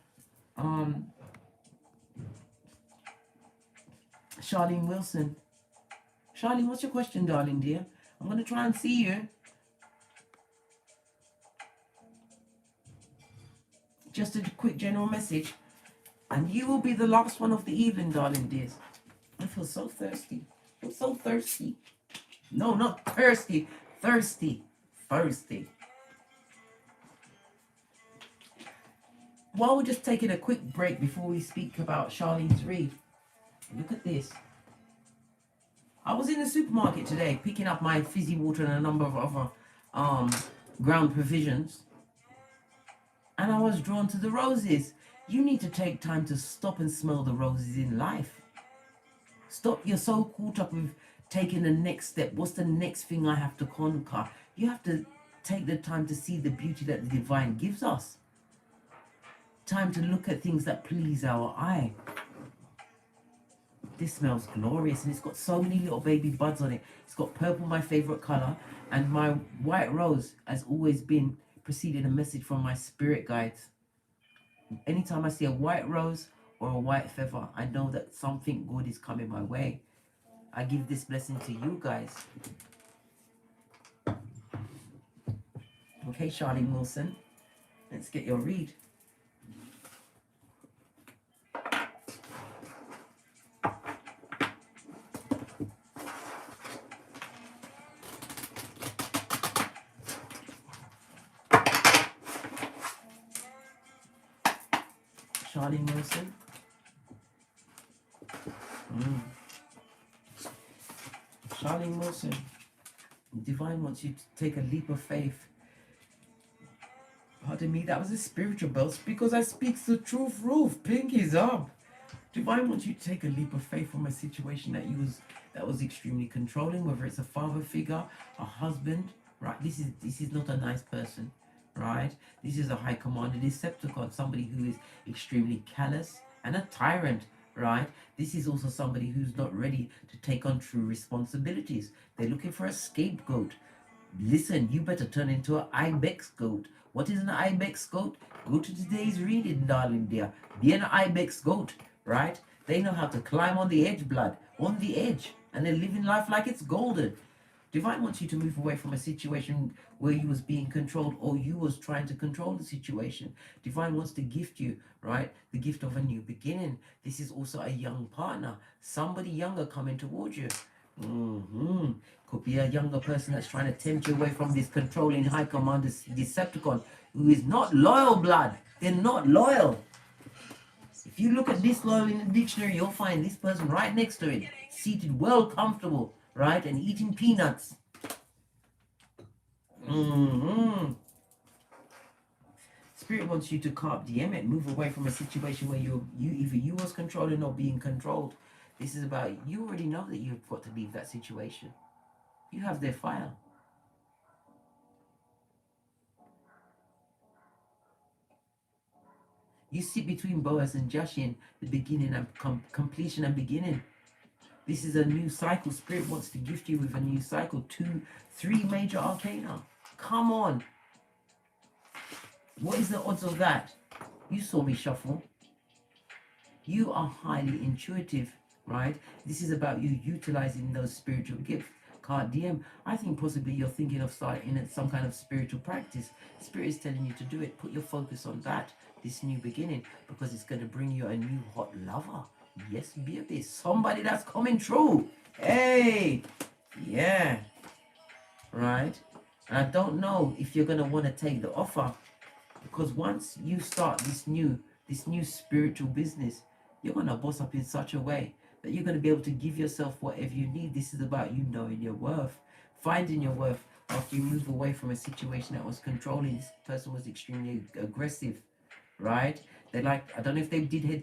Charlene Wilson. Charlene, what's your question, darling dear? I'm going to try and see you. Just a quick general message. And you will be the last one of the evening, darling dears. I feel so thirsty. I'm so thirsty. No, not thirsty. Thirsty. Thirsty. While we're just taking a quick break before we speak about Charlene's read, look at this. I was in the supermarket today picking up my fizzy water and a number of other ground provisions. And I was drawn to the roses. You need to take time to stop and smell the roses in life. Stop. You're so caught up with taking the next step. What's the next thing I have to conquer? You have to take the time to see the beauty that the divine gives us. Time to look at things that please our eye. This smells glorious, and it's got so many little baby buds on it. It's got purple, my favorite color, and my white rose has always been preceding a message from my spirit guides. Anytime I see a white rose or a white feather, I know that something good is coming my way. I give this blessing to you guys. Okay, Charlene Wilson, let's get your read. Charlene Wilson. Charlene Wilson. Divine wants you to take a leap of faith. Pardon me, that was a spiritual belt because I speak the truth, roof. Pinkies up. Divine wants you to take a leap of faith from a situation that was extremely controlling, whether it's a father figure, a husband, right? This is not a nice person. Right? This is a high commander Decepticon, somebody who is extremely callous and a tyrant, right? This is also somebody who's not ready to take on true responsibilities. They're looking for a scapegoat. Listen, you better turn into an ibex goat. What is an ibex goat? Go to today's reading, darling dear. Be an ibex goat, right? They know how to climb on the edge, blood, on the edge, and they're living life like it's golden. Divine wants you to move away from a situation where you was being controlled or you was trying to control the situation. Divine wants to gift you, right? The gift of a new beginning. This is also a young partner. Somebody younger coming towards you. Could be a younger person that's trying to tempt you away from this controlling high commander Decepticon who is not loyal, blood. They're not loyal. If you look at disloyal in the dictionary, you'll find this person right next to it, seated well comfortable, right, and eating peanuts. Spirit wants you to carpe diem it, move away from a situation where you either you was controlling or being controlled. This is about, you already know that you've got to leave that situation. You have their file. You sit between Boaz and Jashin, the beginning and completion and beginning. This is a new cycle. Spirit wants to gift you with a new cycle. 2, 3 major arcana. Come on. What is the odds of that? You saw me shuffle. You are highly intuitive, right? This is about you utilizing those spiritual gifts. Card DM. I think possibly you're thinking of starting some kind of spiritual practice. Spirit is telling you to do it. Put your focus on that, this new beginning, because it's going to bring you a new hot lover. Yes, baby. Somebody that's coming through. Hey. Yeah. Right. And I don't know if you're going to want to take the offer, because once you start this new spiritual business, you're going to boss up in such a way that you're going to be able to give yourself whatever you need. This is about you knowing your worth, finding your worth after you move away from a situation that was controlling. This person was extremely aggressive, right? They like, I don't know if they did head,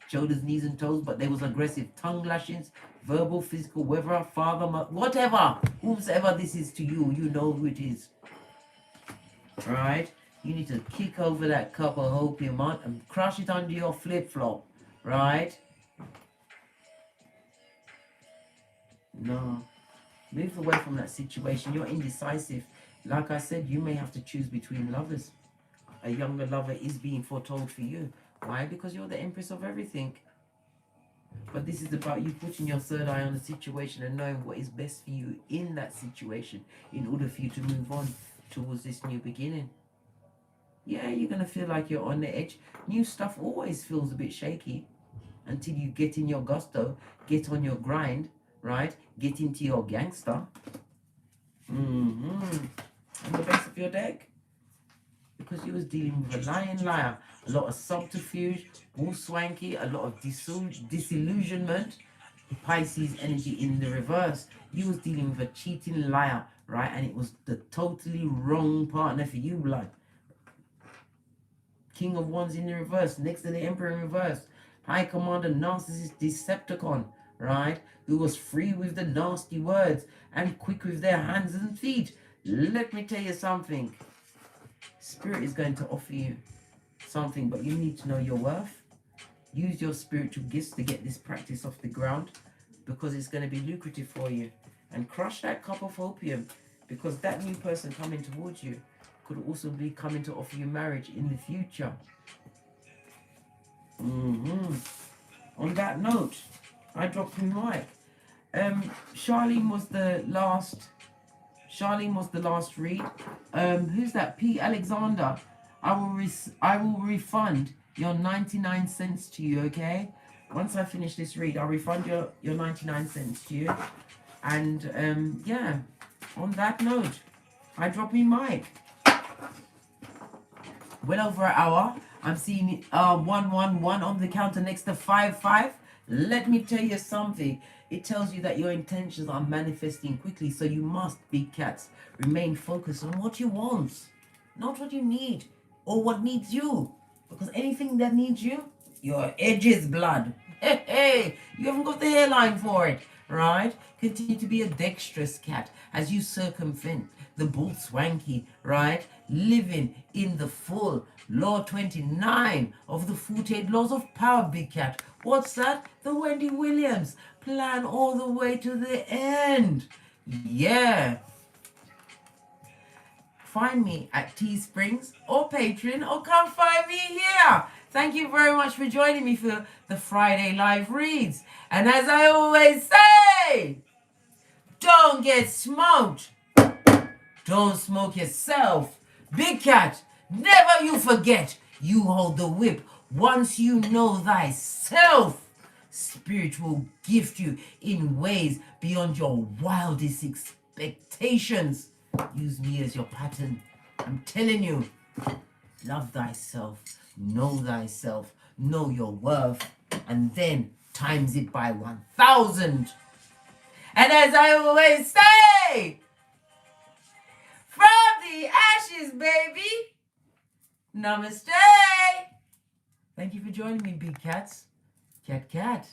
shoulders, knees and toes, but they was aggressive. Tongue lashings, verbal, physical, whether father, whatever, whosoever this is to you, you know who it is, right? You need to kick over that cup of opium and crush it under your flip-flop, right? No. Move away from that situation. You're indecisive. Like I said, you may have to choose between lovers. A younger lover is being foretold for you. Why? Because you're the empress of everything. But this is about you putting your third eye on the situation and knowing what is best for you in that situation in order for you to move on towards this new beginning. Yeah, you're going to feel like you're on the edge. New stuff always feels a bit shaky until you get in your gusto, get on your grind, right? Get into your gangster. On the base of your deck. Because you was dealing with a lying liar, a lot of subterfuge, all swanky, a lot of disillusionment, Pisces energy in the reverse. You was dealing with a cheating liar, right? And it was the totally wrong partner for you, blood. King of Wands in the reverse, next to the Emperor in reverse. High Commander, narcissist, Decepticon, right? Who was free with the nasty words and quick with their hands and feet. Let me tell you something. Spirit is going to offer you something, but you need to know your worth. Use your spiritual gifts to get this practice off the ground, because it's going to be lucrative for you. And crush that cup of opium, because that new person coming towards you could also be coming to offer you marriage in the future. On that note, I dropped him mic. Charlene was the last read. Who's that? P. Alexander. I will refund your 99 cents to you, okay? Once I finish this read, I'll refund your 99 cents to you. And yeah, on that note, I drop me mic. Well over an hour. I'm seeing 111 on the counter next to 55. Let me tell you something. It tells you that your intentions are manifesting quickly, so you must, big cats, remain focused on what you want, not what you need or what needs you. Because anything that needs you, your edges, blood. Hey, you haven't got the hairline for it, right? Continue to be a dexterous cat as you circumvent the bull swanky, right? Living in the full law 29 of the 48 laws of power, big cat. What's that? The Wendy Williams plan all the way to the end. Yeah. Find me at Teesprings or Patreon, or come find me here. Thank you very much for joining me for the Friday live reads. And as I always say, don't get smoked. Don't smoke yourself. Big cat, never you forget you hold the whip. Once you know thyself, Spirit will gift you in ways beyond your wildest expectations. Use me as your pattern. I'm telling you, love thyself, know your worth, and then times it by 1,000. And as I always say, from the ashes, baby, namaste. Thank you for joining me, big cats. Cat.